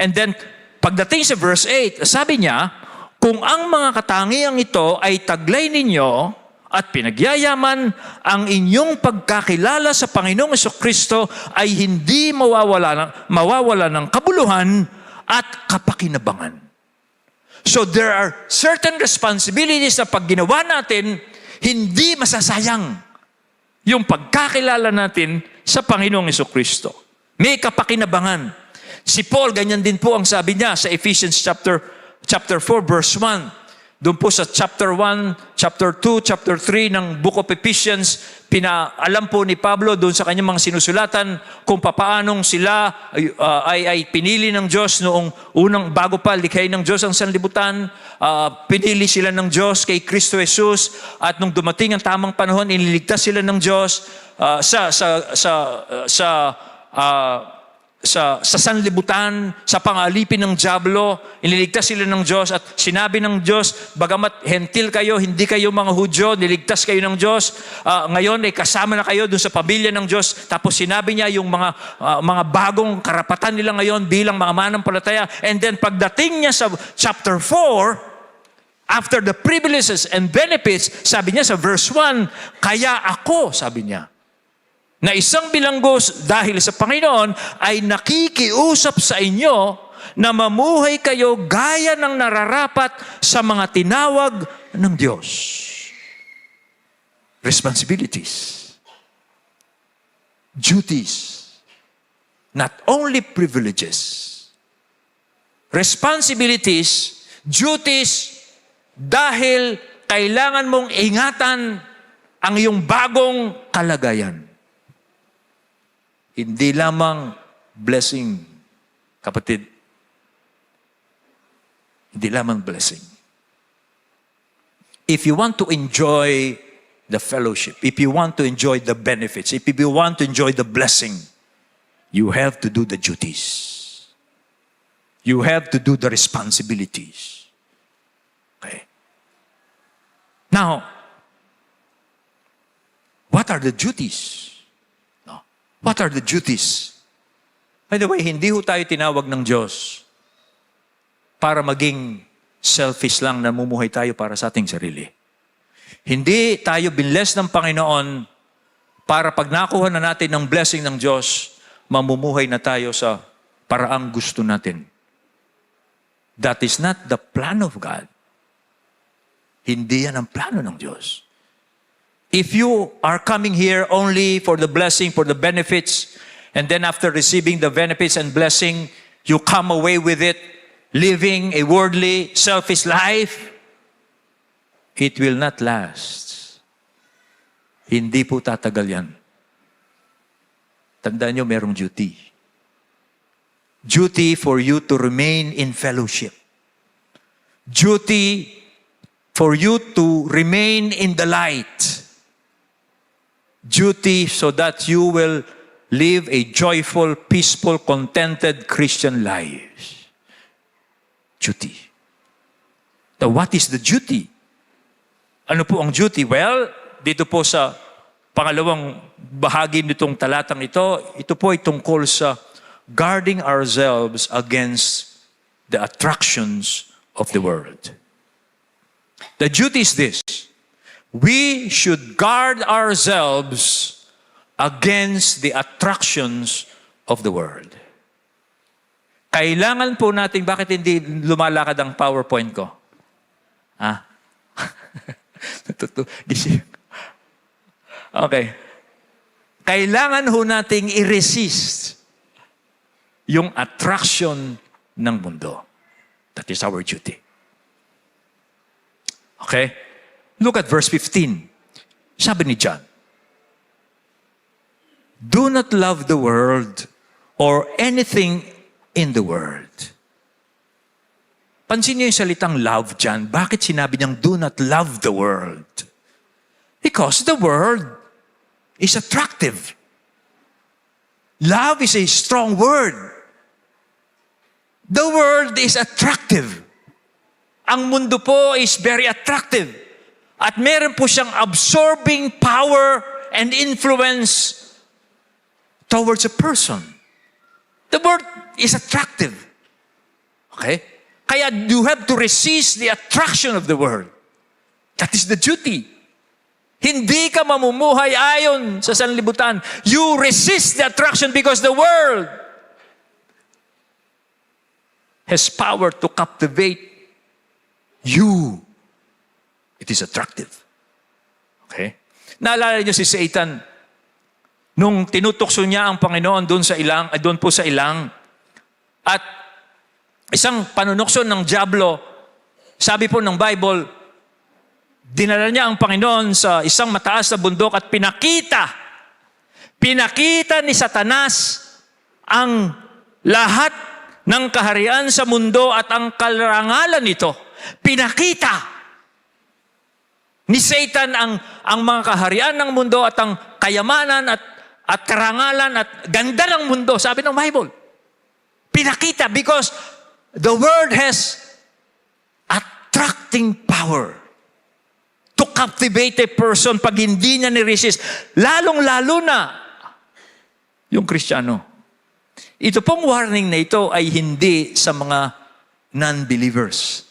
And then, pagdating sa verse 8, sabi niya, kung ang mga katangiang ito ay taglay ninyo at pinagyayaman, ang inyong pagkakilala sa Panginoong Jesucristo ay hindi mawawala ng kabuluhan at kapakinabangan. So there are certain responsibilities na pag ginawa natin, hindi masasayang yung pagkakilala natin sa Panginoong Jesucristo. May kapakinabangan. Si Paul, ganyan din po ang sabi niya sa Ephesians chapter 4, verse 1. Doon po sa chapter 1, chapter 2, chapter 3 ng Book of Ephesians, pinaalam po ni Pablo doon sa kanyang mga sinusulatan kung papaanong sila ay pinili ng Diyos noong bago pa likhain ng Diyos ang sanlibutan. Pinili sila ng Diyos kay Kristo Jesus at nung dumating ang tamang panahon, iniligtas sila ng Diyos sa sanlibutan, sa pangalipin ng dyablo, iniligtas sila ng Diyos at sinabi ng Diyos, bagamat hentil kayo, hindi kayo mga Hudyo, niligtas kayo ng Diyos, ngayon ay kasama na kayo doon sa pamilya ng Diyos. Tapos sinabi niya yung mga bagong karapatan nila ngayon bilang mga manampalataya. And then pagdating niya sa chapter 4, after the privileges and benefits, sabi niya sa verse 1, kaya ako, sabi niya, na isang bilanggo dahil sa Panginoon ay nakikiusap sa inyo na mamuhay kayo gaya ng nararapat sa mga tinawag ng Diyos. Responsibilities. Duties. Not only privileges. Responsibilities, duties, dahil kailangan mong ingatan ang iyong bagong kalagayan. Hindi lamang blessing, kapatid. Hindi lamang blessing. If you want to enjoy the fellowship, if you want to enjoy the benefits, if you want to enjoy the blessing, you have to do the duties. You have to do the responsibilities. Okay. Now, what are the duties? No. What are the duties? By the way, hindi ho tayo tinawag ng Diyos para maging selfish lang na mumuhay tayo para sa ating sarili. Hindi tayo binless ng Panginoon para pag nakuha na natin ng blessing ng Diyos, mamumuhay na tayo sa paraang gusto natin. That is not the plan of God. Hindi yan ang plano ng Diyos. If you are coming here only for the blessing, for the benefits, and then after receiving the benefits and blessing, you come away with it, living a worldly, selfish life, it will not last. Hindi po tatagal yan. Tandaan nyo, merong duty. Duty for you to remain in fellowship. Duty for you to remain in the light. Duty so that you will live a joyful, peaceful, contented Christian life. Duty. Now, what is the duty? Ano po ang duty? Well, dito po sa pangalawang bahagi nitong talatang ito po ay tungkol sa guarding ourselves against the attractions of the world. The duty is this: we should guard ourselves against the attractions of the world. Kailangan po natin, bakit hindi lumalakad ang PowerPoint ko? Okay. Kailangan ho nating i-resist yung attraction ng mundo. That is our duty. Okay? Look at verse 15. Sabi ni John, do not love the world or anything in the world. Pansin niyo yung salitang love dyan. Bakit sinabi niyang do not love the world? Because the world is attractive. Love is a strong word. The world is attractive. Ang mundo po is very attractive. At meron po siyang absorbing power and influence towards a person. The world is attractive. Okay? Kaya you have to resist the attraction of the world. That is the duty. Hindi ka mamumuhay ayon sa sanlibutan. You resist the attraction because the world has power to captivate you. It is attractive. Okay? Naalala niyo si Satan, nung tinutukso niya ang Panginoon doon po sa ilang, at isang panunukso ng dyablo, sabi po ng Bible, dinala niya ang Panginoon sa isang mataas na bundok at pinakita ni Satanas ang lahat ng kaharian sa mundo at ang karangalan nito. Pinakita ni Satan ang mga kaharian ng mundo at ang kayamanan at karangalan at ganda ng mundo, sabi ng Bible. Pinakita because the world has attracting power to captivate a person pag hindi niya ni-resist. Lalong-lalo na yung Kristiyano. Ito pong warning na ito ay hindi sa mga non-believers.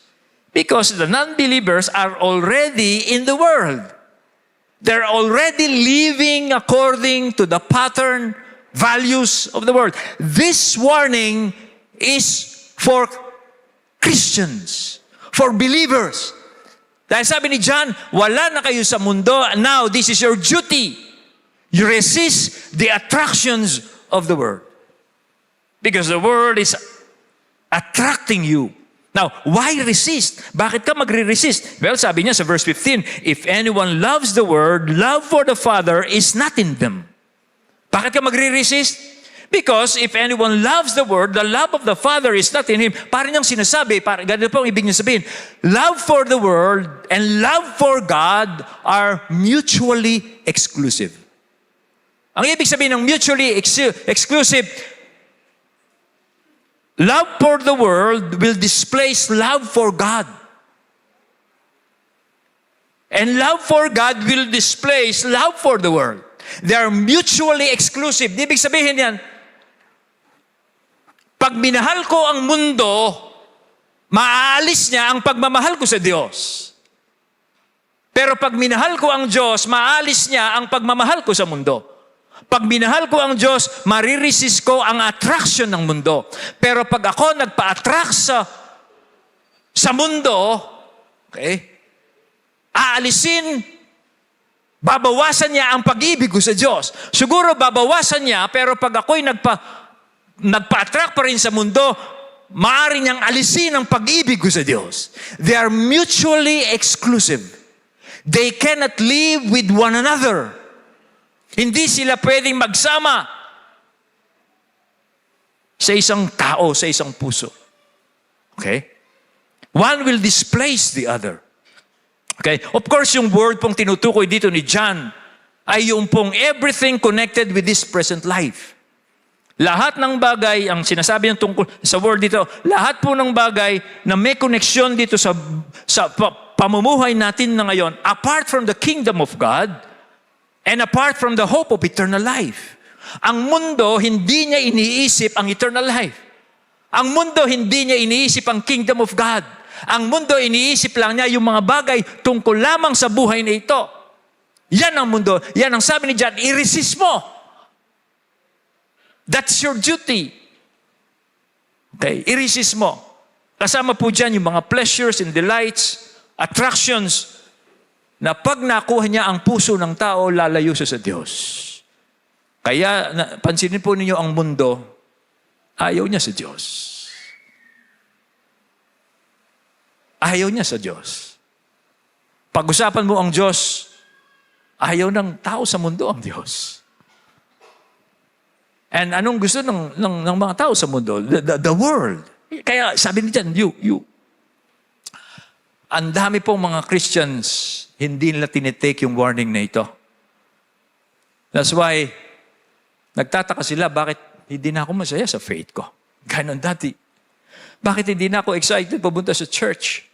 Because the non-believers are already in the world. They're already living according to the pattern, values of the world. This warning is for Christians, for believers. Dahil sabi ni John, wala na kayo sa mundo. Now, this is your duty. You resist the attractions of the world. Because the world is attracting you. Now, why resist? Bakit ka magre-resist? Well, sabi niya sa verse 15, if anyone loves the world, love for the Father is not in them. Bakit ka magre-resist? Because if anyone loves the world, the love of the Father is not in him. Parang niyang sinasabi, ganito po ang ibig niya sabihin, love for the world and love for God are mutually exclusive. Ang ibig sabihin ng mutually exclusive, love for the world will displace love for God. And love for God will displace love for the world. They are mutually exclusive. Ibig sabihin yan, pag minahal ko ang mundo, maaalis niya ang pagmamahal ko sa Diyos. Pero pag minahal ko ang Diyos, maaalis niya ang pagmamahal ko sa mundo. Pag minahal ko ang Diyos, mariresist ko ang attraction ng mundo. Pero pag ako nagpa-attract sa mundo, okay, aalisin, babawasan niya ang pag-ibig ko sa Diyos. Siguro babawasan niya, pero pag ako'y nagpa-attract pa rin sa mundo, maaari niyang alisin ang pag-ibig ko sa Diyos. They are mutually exclusive. They cannot live with one another. Hindi sila pwedeng magsama sa isang tao, sa isang puso. Okay? One will displace the other. Okay? Of course, yung word pong tinutukoy dito ni John ay yung pong everything connected with this present life. Lahat ng bagay, ang sinasabi ng tungkol sa word dito, lahat po ng bagay na may koneksyon dito sa pamumuhay natin na ngayon, apart from the kingdom of God and apart from the hope of eternal life. Ang mundo, hindi niya iniisip ang eternal life. Ang mundo, hindi niya iniisip ang kingdom of God. Ang mundo, iniisip lang niya yung mga bagay tungkol lamang sa buhay na ito. Yan ang mundo. Yan ang sabi ni John, i-resist mo. That's your duty. Okay, i-resist mo. Kasama po dyan yung mga pleasures and delights, attractions, na pag nakuha niya ang puso ng tao, lalayo siya sa Diyos. Kaya, pansinin po ninyo ang mundo, ayaw niya sa Diyos. Ayaw niya sa Diyos. Pag-usapan mo ang Diyos, ayaw ng tao sa mundo ang Diyos. And anong gusto ng mga tao sa mundo? The world. Kaya sabi ni John, ang dami pong mga Christians, hindi nila tinitake yung warning na ito. That's why, nagtataka sila, bakit hindi na ako masaya sa faith ko? Ganon dati. Bakit hindi na ako excited pumunta sa church?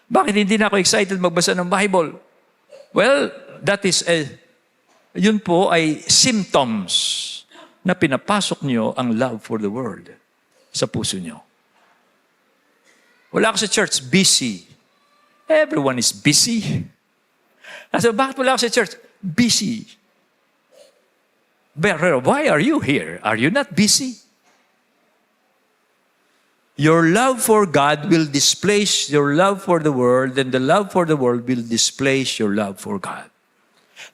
Bakit hindi na ako excited magbasa ng Bible? Well, yun po ay symptoms na pinapasok nyo ang love for the world sa puso nyo. Wala ka sa church, busy. Everyone is busy. So, bakit wala ka sa church? Busy. But why are you here? Are you not busy? Your love for God will displace your love for the world, and the love for the world will displace your love for God.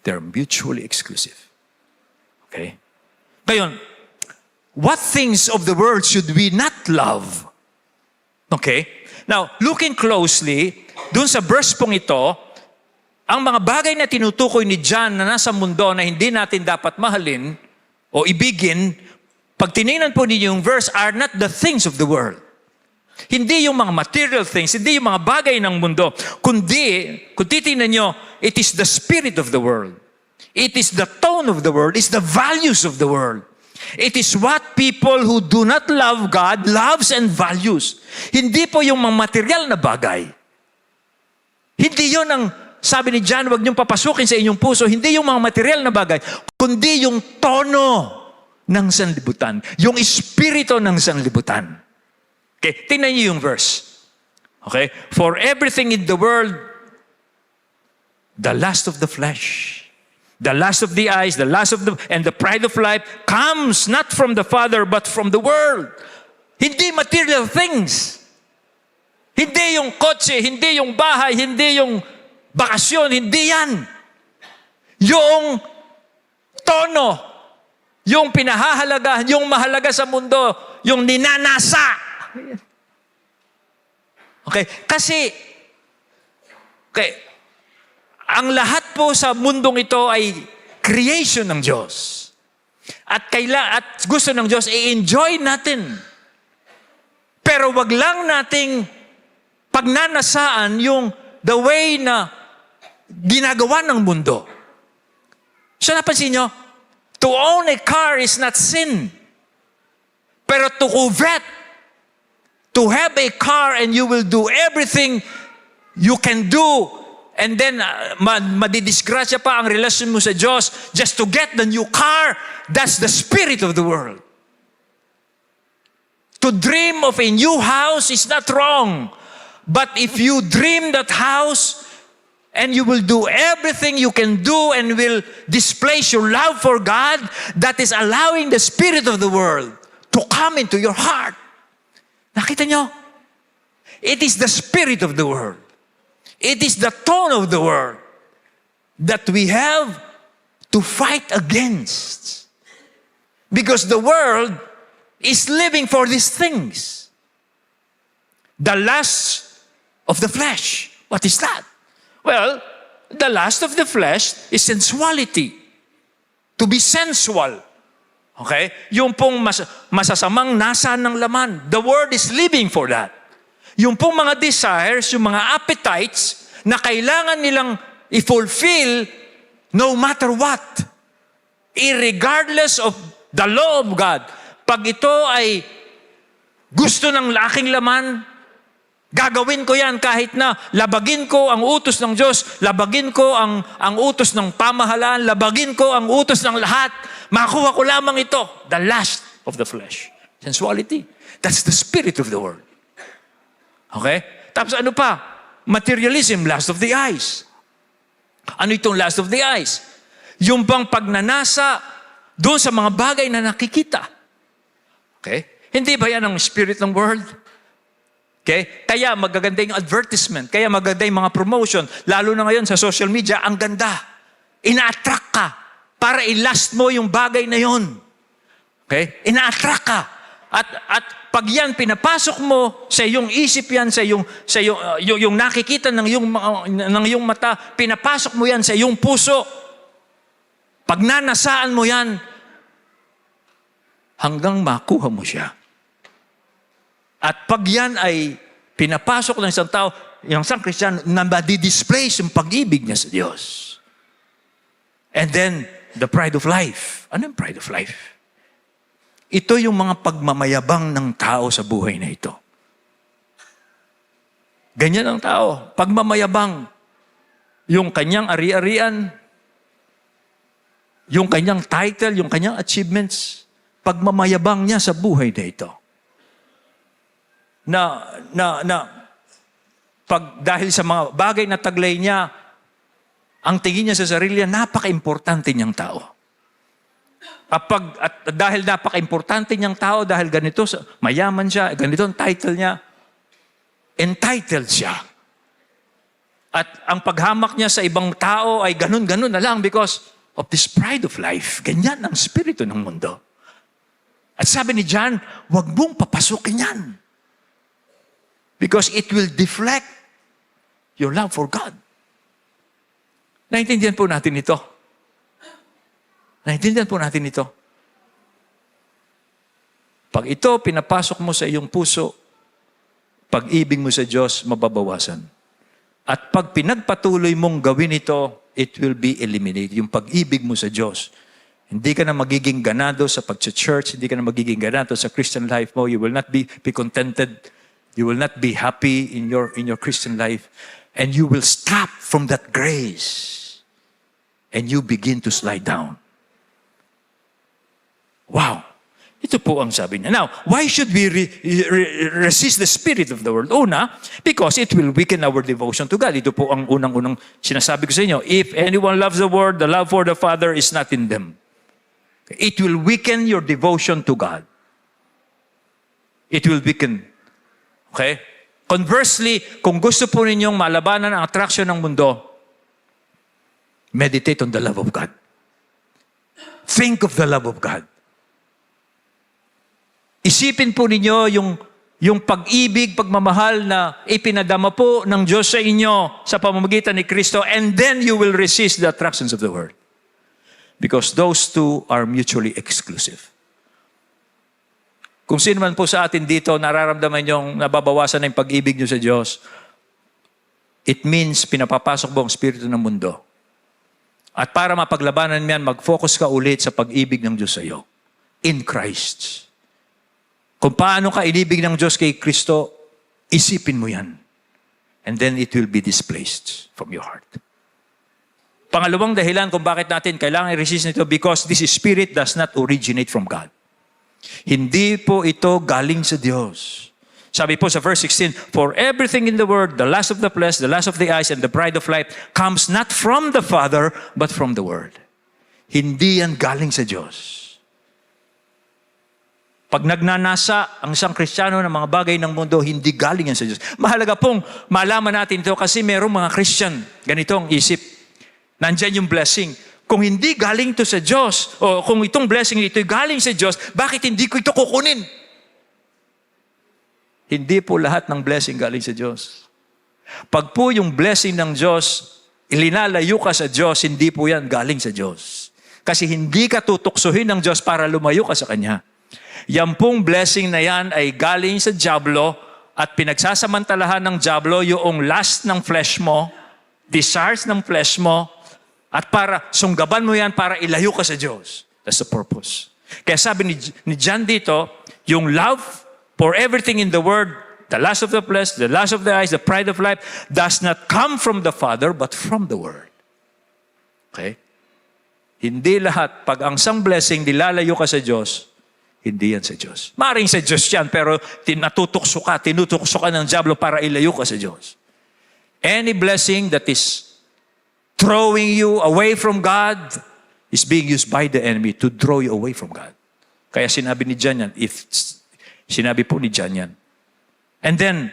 They're mutually exclusive. Okay? Ngayon, what things of the world should we not love? Okay? Now, looking closely, dun sa verse pong ito, ang mga bagay na tinutukoy ni John na nasa mundo na hindi natin dapat mahalin o ibigin, pag tinignan po ninyo yung verse, are not the things of the world. Hindi yung mga material things, hindi yung mga bagay ng mundo, kundi, kung titignan nyo, it is the spirit of the world. It is the tone of the world. It's the values of the world. It is what people who do not love God loves and values. Hindi po yung mga material na bagay. Hindi yun ang sabi ni John, huwag niyong papasukin sa inyong puso. Hindi yung mga material na bagay, kundi yung tono ng sanlibutan. Yung espiritu ng sanlibutan. Okay, tingnan niyo yung verse. Okay? For everything in the world, the lust of the flesh, the lust of the eyes, the lust of and the pride of life comes not from the Father, but from the world. Hindi material things. Hindi yung kotse, hindi yung bahay, hindi yung bakasyon, hindi yan. Yung tono, yung pinahahalagahan, yung mahalaga sa mundo, yung ninanasa. Okay? Kasi, ang lahat po sa mundong ito ay creation ng Diyos. At gusto ng Diyos, i-enjoy natin. Pero wag lang nating pagnanasaan yung the way na ginagawa ng mundo. So napansin nyo, to own a car is not sin. Pero to covet, to have a car and you will do everything you can do, and then madidisgrasya pa ang relasyon mo sa Diyos just to get the new car, that's the spirit of the world. To dream of a new house is not wrong. But if you dream that house, and you will do everything you can do and will displace your love for God, that is allowing the spirit of the world to come into your heart. Nakita nyo? It is the spirit of the world. It is the tone of the world that we have to fight against. Because the world is living for these things. The lust of the flesh. What is that? Well, the lust of the flesh is sensuality. To be sensual. Okay? Yung pong masasamang nasa ng laman. The world is living for that. Yung pong mga desires, yung mga appetites na kailangan nilang i-fulfill no matter what. Irregardless of the law of God. Pag ito ay gusto ng aking laman, gagawin ko yan kahit na labagin ko ang utos ng Diyos, labagin ko ang utos ng pamahalaan, labagin ko ang utos ng lahat, makuha ko lamang ito. The lust of the flesh. Sensuality. That's the spirit of the world. Okay? Tapos ano pa? Materialism, lust of the eyes. Ano itong lust of the eyes? Yung bang pagnanasa doon sa mga bagay na nakikita. Okay? Hindi ba yan ang spirit ng world? Okay? Kaya magaganda yung advertisement, kaya magaganda yung mga promotion, lalo na ngayon sa social media, ang ganda. Ina-attract ka para i-lust mo yung bagay na yon. Okay? Ina-attract ka. At pag yan pinapasok mo sa iyong isip yan, sa yung nakikita ng iyong mata, pinapasok mo yan sa iyong puso. Pag nanasaan mo yan, hanggang makuha mo siya. At pag yan ay pinapasok ng isang tao, yung isang Kristiyano, na madi-displace yung pag-ibig niya sa Diyos. And then, the pride of life. Ano yung pride of life? Ito yung mga pagmamayabang ng tao sa buhay na ito. Ganyan ang tao. Pagmamayabang. Yung kanyang ari-arian, yung kanyang title, yung kanyang achievements, pagmamayabang niya sa buhay na ito. Dahil sa mga bagay na taglay niya, ang tingin niya sa sarili niya, napaka-importante niyang tao. At dahil napaka-importante niyang tao, dahil ganito, mayaman siya, ganito ang title niya, entitled siya. At ang paghamak niya sa ibang tao ay ganun-ganun na lang because of this pride of life. Ganyan ang spirito ng mundo. At sabi ni John, huwag mong papasukin yan. Because it will deflect your love for God. Naintindihan po natin ito. Naintindihan po natin ito. Pag ito pinapasok mo sa iyong puso, pag-ibig mo sa Diyos, mababawasan. At pag pinagpatuloy mong gawin ito, it will be eliminated. Yung pag-ibig mo sa Diyos. Hindi ka na magiging ganado sa pag-church, hindi ka na magiging ganado sa Christian life mo. You will not be contented. You will not be happy in your Christian life. And you will stop from that grace. And you begin to slide down. Wow. Ito po ang sabi niya. Now, why should we resist the spirit of the world? Una, because it will weaken our devotion to God. Ito po ang unang-unang sinasabi ko sa inyo. If anyone loves the world, the love for the Father is not in them. It will weaken your devotion to God. it will weaken. Okay? Conversely, kung gusto po ninyong malabanan ang attraction ng mundo, meditate on the love of God. Think of the love of God. Isipin po ninyo yung pag-ibig, pagmamahal na ipinadama po ng Diyos sa inyo sa pamamagitan ni Kristo, and then you will resist the attractions of the world. Because those two are mutually exclusive. Kung sino man po sa atin dito, nararamdaman niyong nababawasan na yung pag-ibig niyo sa Diyos, it means pinapapasok mo ang spirito ng mundo. At para mapaglabanan yan, mag-focus ka ulit sa pag-ibig ng Diyos sa iyo. In Christ. Kung paano ka inibig ng Diyos kay Kristo, isipin mo yan. And then it will be displaced from your heart. Pangalawang dahilan kung bakit natin kailangan i-resist nito, because this spirit does not originate from God. Hindi po ito galing sa Diyos. Sabi po sa verse 16, for everything in the world, the lust of the flesh, the lust of the eyes, and the pride of life comes not from the Father, but from the world. Hindi yan galing sa Diyos. Pag nagnanasa ang isang Kristiyano ng mga bagay ng mundo, hindi galing yan sa Diyos. Mahalaga pong malaman natin ito kasi mayroong mga Christian, ganito ang isip. Nandyan yung blessing. Kung hindi galing ito sa Diyos, o kung itong blessing ito galing sa Diyos, bakit hindi ko ito kukunin? Hindi po lahat ng blessing galing sa Diyos. Pag po yung blessing ng Diyos, ilinalayo ka sa Diyos, hindi po yan galing sa Diyos. Kasi hindi ka tutuksohin ng Diyos para lumayo ka sa Kanya. Yan pong blessing na yan ay galing sa dyablo at pinagsasamantalahan ng dyablo yung lust ng flesh mo, desires ng flesh mo, at para sunggaban mo yan para ilayo ka sa Diyos. That's the purpose. Kaya sabi ni John dito, yung love for everything in the world, the lust of the flesh, the lust of the eyes, the pride of life, does not come from the Father, but from the world. Okay? Hindi lahat. Pag ang isang blessing, nilalayo ka sa Diyos, hindi yan sa Diyos. Maring sa Diyos yan, pero tinutukso ka ng diablo para ilayo ka sa Diyos. Any blessing that is throwing you away from God is being used by the enemy to draw you away from God. Kaya sinabi ni John yan, sinabi po ni John yan. And then,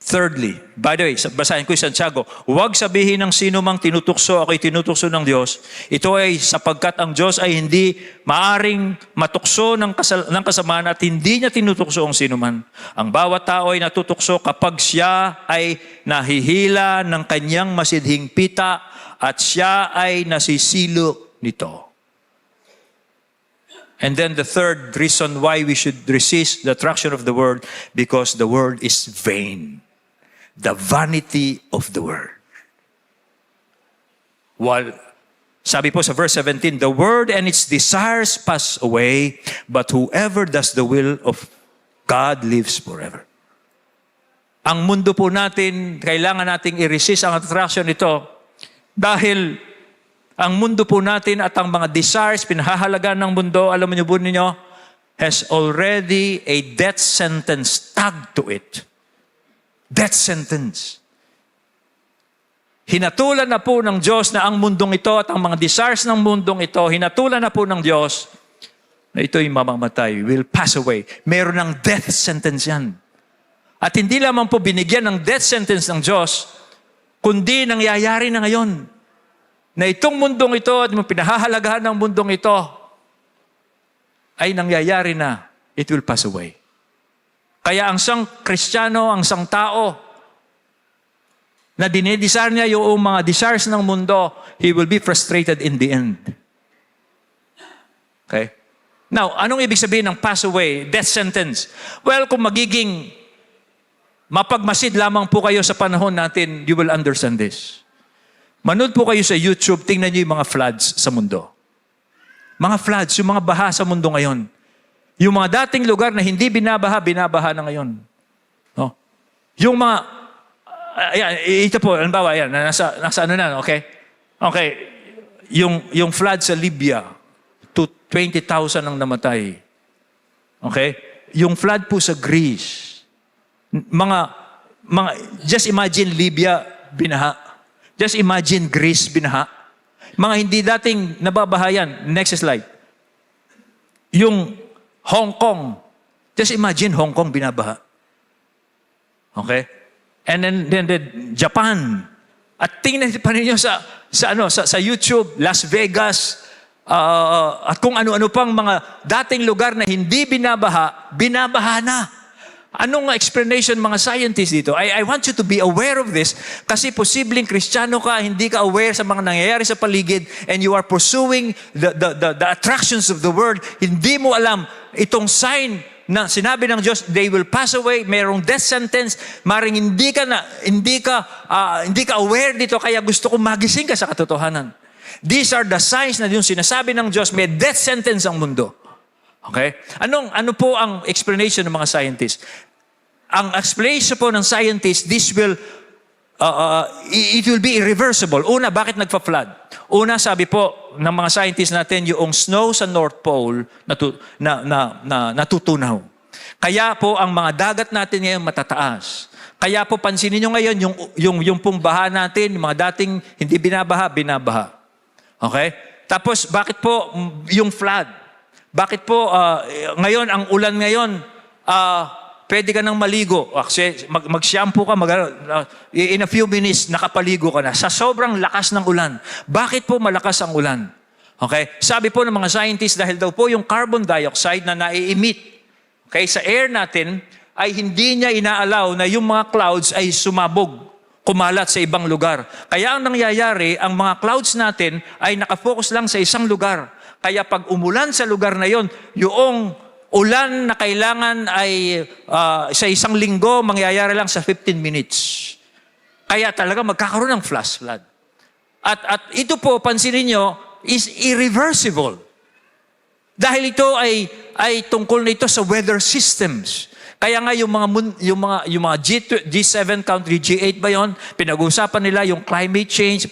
thirdly, by the way, basahin ko yung Santiago, huwag sabihin ng sino mang tinutukso, ako'y tinutukso ng Diyos. Ito ay sapagkat ang Diyos ay hindi maaring matukso ng kasamaan at hindi niya tinutukso ang sino man. Ang bawat tao ay natutukso kapag siya ay nahihila ng kanyang masidhing pita at siya ay nasisilo nito. And then the third reason why we should resist the attraction of the world, because the world is vain. The vanity of the world. While, sabi po sa verse 17, the world and its desires pass away, but whoever does the will of God lives forever. Ang mundo po natin, kailangan nating i-resist ang attraction nito dahil ang mundo po natin at ang mga desires, pinahahalagan ng mundo, alam niyo po ninyo, has already a death sentence tagged to it. Death sentence. Hinatulan na po ng Diyos na ang mundong ito at ang mga desires ng mundong ito, hinatulan na po ng Diyos na ito'y mamamatay, will pass away. Meron ng death sentence yan. At hindi lamang po binigyan ng death sentence ng Diyos, kundi nangyayari na ngayon. Na itong mundong ito at pinahahalagahan ng mundong ito ay nangyayari na, it will pass away. Kaya ang isang Kristiyano, ang isang tao na dinidesire niya yung mga desires ng mundo, he will be frustrated in the end. Okay? Now, anong ibig sabihin ng pass away, death sentence? Well, kung magiging mapagmasid lamang po kayo sa panahon natin, you will understand this. Manood po kayo sa YouTube, tingnan niyo yung mga floods sa mundo. Mga floods, yung mga baha sa mundo ngayon. Yung mga dating lugar na hindi binabaha, binabaha na ngayon. No? Yung mga, ito po, halimbawa, yan, nasa ano na, okay? Okay, yung flood sa Libya, 20,000 ang namatay. Okay? Yung flood po sa Greece, just imagine Libya, binaha. Just imagine Greece, binaha. Mga hindi dating nababahayan. Next slide. Yung Hong Kong, Just imagine Hong Kong binabaha. Okay? And then Japan. At tingnan pa ninyo sa YouTube, Las Vegas, at kung ano-ano pang mga dating lugar na hindi binabaha, binabaha na. Anong explanation mga scientists dito? I want you to be aware of this kasi posibleng Kristiyano ka, hindi ka aware sa mga nangyayari sa paligid and you are pursuing the attractions of the world. Hindi mo alam itong sign na sinabi ng Diyos, they will pass away, mayroong death sentence, maring hindi ka aware dito, kaya gusto kong magising ka sa katotohanan. These are the signs na yung sinasabi ng Diyos, may death sentence ang mundo. Okay? Ano po ang explanation ng mga scientists? Ang explanation po ng scientists, this will, it will be irreversible. Una, bakit nagpa-flood? Una, sabi po ng mga scientists natin, yung snow sa North Pole natutunaw. Kaya po ang mga dagat natin ngayon matataas. Kaya po pansinin nyo ngayon yung pong baha natin, yung mga dating hindi binabaha. Okay? Tapos bakit po yung flood? Bakit po ngayon ang ulan ngayon pwede ka nang maligo. Kasi mag-shampoo ka, in a few minutes, nakapaligo ka na. Sa sobrang lakas ng ulan. Bakit po malakas ang ulan? Okay? Sabi po ng mga scientists, dahil daw po yung carbon dioxide na nai-emit sa air natin, ay hindi niya inaalaw na yung mga clouds ay sumabog, kumalat sa ibang lugar. Kaya ang nangyayari, ang mga clouds natin ay nakafocus lang sa isang lugar. Kaya pag umulan sa lugar na yon, yung ulan na kailangan ay sa isang linggo, mangyayari lang sa 15 minutes. Kaya talaga magkakaroon ng flash flood. At ito po, pansinin nyo, is irreversible. Dahil ito ay tungkol na ito sa weather systems. Kaya nga yung mga G7 country, G8 ba yon? Pinag-uusapan nila yung climate change,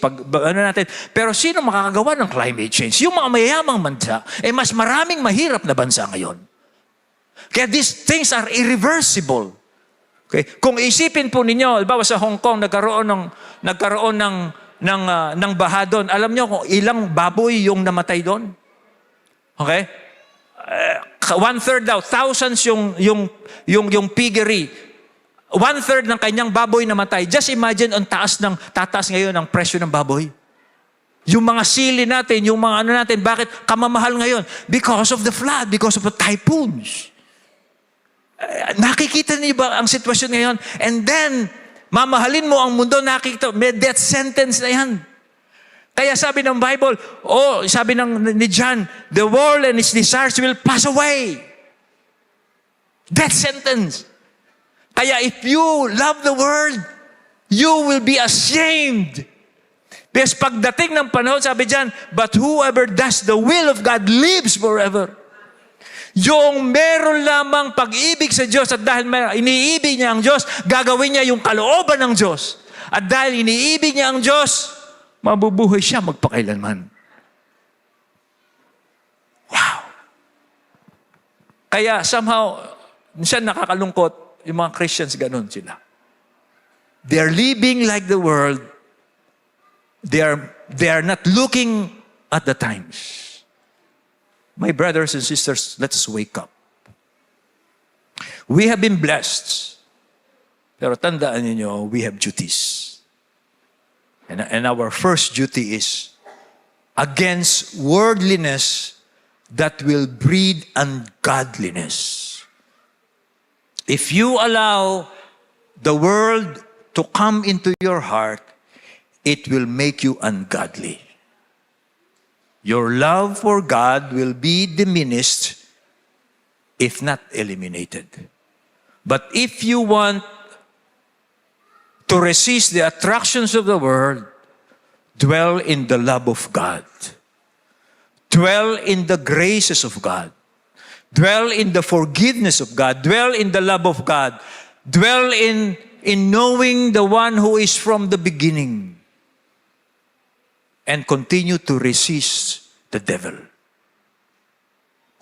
natin. Pero sino makakagawa ng climate change? Yung mga mayayamang bansa, mas maraming mahirap na bansa ngayon. Kaya these things are irreversible. Okay? Kung isipin po ninyo, halimbawa sa Hong Kong, nagkaroon ng baha doon. Alam nyo kung ilang baboy yung namatay doon? Okay? 1/3 daw, thousands yung piggery. 1/3 ng kanyang baboy namatay. Just imagine, tataas ngayon ang presyo ng baboy. Yung mga sili natin, yung mga natin, bakit kamamahal ngayon? Because of the flood, because of the typhoons. Nakikita niyo ba ang sitwasyon ngayon? And then, mamahalin mo ang mundo, nakikita, may death sentence na yan. Kaya sabi ng Bible, sabi ni John, the world and its desires will pass away. Death sentence. Kaya if you love the world, you will be ashamed. Because pagdating ng panahon, sabi dyan, but whoever does the will of God lives forever. Yung meron lamang pag-ibig sa Diyos at dahil iniibig niya ang Diyos, gagawin niya yung kalooban ng Diyos. At dahil iniibig niya ang Diyos, mabubuhay siya magpakailanman. Wow! Kaya somehow, minsan nakakalungkot, yung mga Christians, ganun sila. They are living like the world. They are not looking at the times. My brothers and sisters, let's wake up. We have been blessed. Pero tandaan niyo, we have duties. And our first duty is against worldliness that will breed ungodliness. If you allow the world to come into your heart, it will make you ungodly. Your love for God will be diminished, if not eliminated. But if you want to resist the attractions of the world, dwell in the love of God. Dwell in the graces of God. Dwell in the forgiveness of God. Dwell in the love of God. Dwell in knowing the one who is from the beginning. And continue to resist the devil,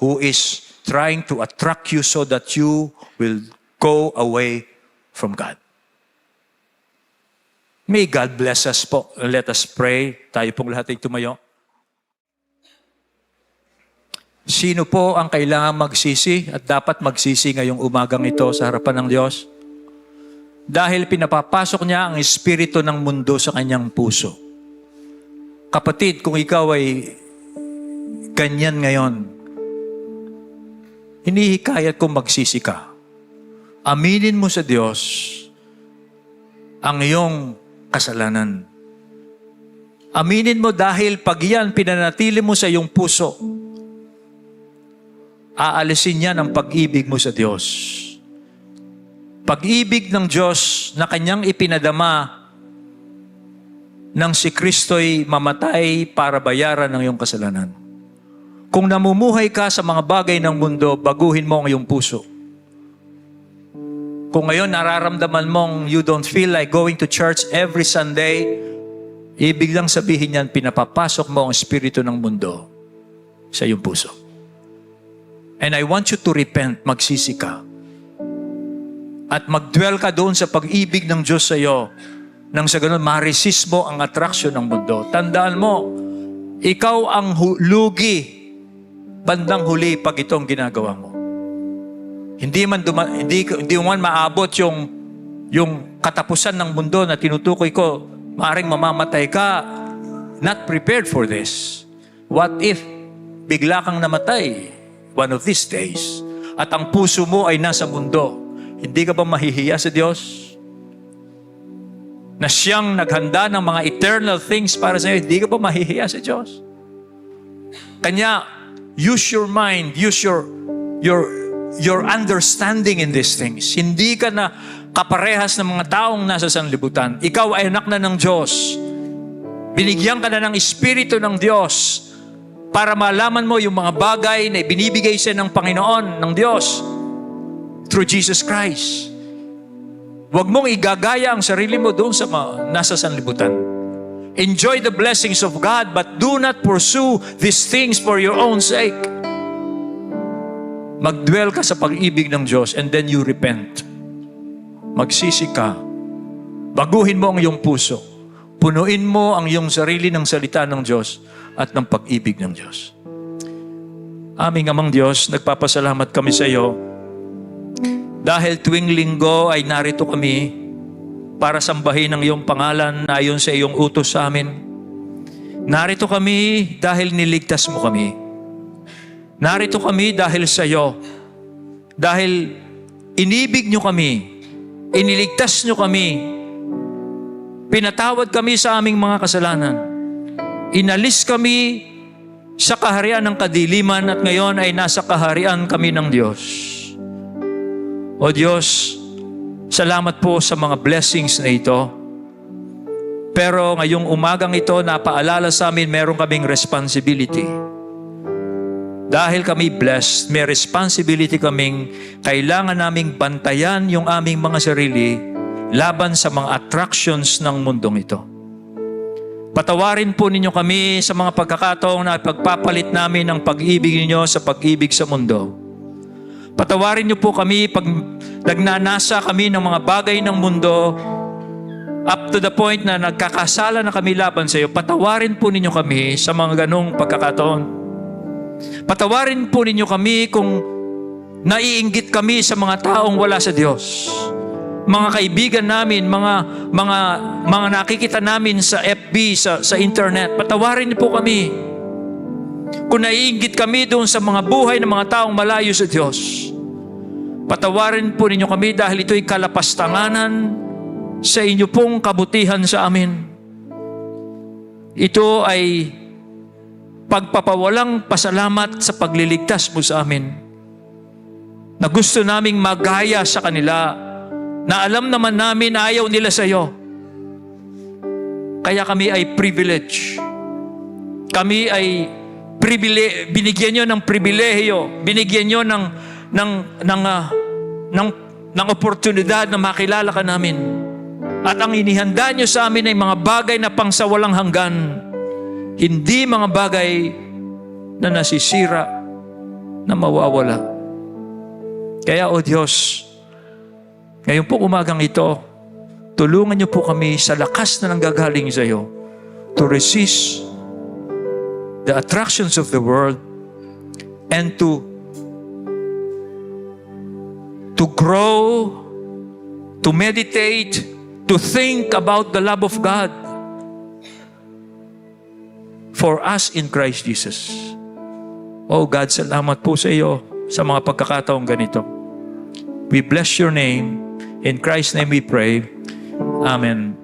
who is trying to attract you so that you will go away from God. May God bless us po. Let us pray. Tayo pong lahat ay tumayo. Sino po ang kailangan magsisi at dapat magsisi ngayong umagang ito sa harapan ng Diyos? Dahil pinapapasok niya ang espiritu ng mundo sa kanyang puso. Kapatid, kung ikaw ay ganyan ngayon, hinihikayat kong magsisi ka. Aminin mo sa Diyos ang iyong kasalanan. Aminin mo dahil pag yan pinanatili mo sa iyong puso, aalisin niya ang pag-ibig mo sa Diyos. Pag-ibig ng Diyos na kanyang ipinadama nang si Kristo'y mamatay para bayaran ang iyong kasalanan. Kung namumuhay ka sa mga bagay ng mundo, baguhin mo ang iyong puso. Kung ngayon nararamdaman mong you don't feel like going to church every Sunday, ibig lang sabihin yan, pinapapasok mo ang espiritu ng mundo sa iyong puso. And I want you to repent, magsisi ka. At mag-dwell ka doon sa pag-ibig ng Diyos sa iyo. Nang sa ganun, ma-resist mo ang attraction ng mundo. Tandaan mo, ikaw ang lugi bandang huli pag ito ang ginagawa mo. Hindi man maabot yung katapusan ng mundo na tinutukoy ko, maaring mamamatay ka, not prepared for this. What if bigla kang namatay one of these days at ang puso mo ay nasa mundo? Hindi ka ba mahihiya sa Diyos? Na siyang naghanda ng mga eternal things para sa iyo, hindi ka ba mahihiya sa Diyos? Kanya, use your mind, use your understanding in these things. Hindi ka na kaparehas ng mga taong nasa sanlibutan. Ikaw ay anak na ng Diyos. Binigyan ka na ng Espiritu ng Diyos para malaman mo yung mga bagay na binibigay sa ng Panginoon, ng Diyos, through Jesus Christ. Huwag mong igagaya ang sarili mo doon sa nasa sanlibutan. Enjoy the blessings of God, but do not pursue these things for your own sake. Mag-dwell ka sa pag-ibig ng Diyos and then you repent. Magsisi ka. Baguhin mo ang iyong puso. Punuin mo ang iyong sarili ng salita ng Diyos at ng pag-ibig ng Diyos. Aming Amang Diyos, nagpapasalamat kami sa iyo dahil tuwing linggo ay narito kami para sambahin ang iyong pangalan ayon sa iyong utos sa amin. Narito kami dahil niligtas mo kami. Narito kami dahil sa iyo. Dahil inibig nyo kami. Iniligtas nyo kami. Pinatawad kami sa aming mga kasalanan. Inalis kami sa kaharian ng kadiliman at ngayon ay nasa kaharian kami ng Diyos. O Diyos, salamat po sa mga blessings na ito. Pero ngayong umagang ito, napaalala sa amin, meron kaming responsibility. Dahil kami blessed, may responsibility kaming kailangan naming bantayan yung aming mga sarili laban sa mga attractions ng mundong ito. Patawarin po ninyo kami sa mga pagkakataong na pagpapalit namin ang pag-ibig ninyo sa pag-ibig sa mundo. Patawarin niyo po kami pag nagnanasa kami ng mga bagay ng mundo up to the point na nagkakasala na kami laban sa iyo. Patawarin po ninyo kami sa mga ganong pagkakataon. Patawarin po ninyo kami kung naiinggit kami sa mga taong wala sa Diyos. Mga kaibigan namin, mga nakikita namin sa FB, sa internet. Patawarin niyo po kami. Kung naiinggit kami doon sa mga buhay ng mga taong malayo sa Diyos, patawarin po ninyo kami dahil ito'y kalapastanganan sa inyo pong kabutihan sa amin. Ito ay pagpapawalang pasalamat sa pagliligtas mo sa amin, na gusto naming magaya sa kanila, na alam naman namin ayaw nila sa iyo. Kaya kami ay privilege. Kami ay binigyan nyo ng pribilehiyo, binigyan nyo ng oportunidad na makilala ka namin. At ang inihanda nyo sa amin ay mga bagay na pangsawalang hanggan, hindi mga bagay na nasisira, na mawawala. Kaya, O Diyos, ngayon po umagang ito, tulungan nyo po kami sa lakas na nanggagaling sa iyo to resist the attractions of the world, and to grow, to meditate, to think about the love of God for us in Christ Jesus. Oh God, salamat po sa iyo sa mga pagkakataong ganito. We bless your name. In Christ's name we pray. Amen.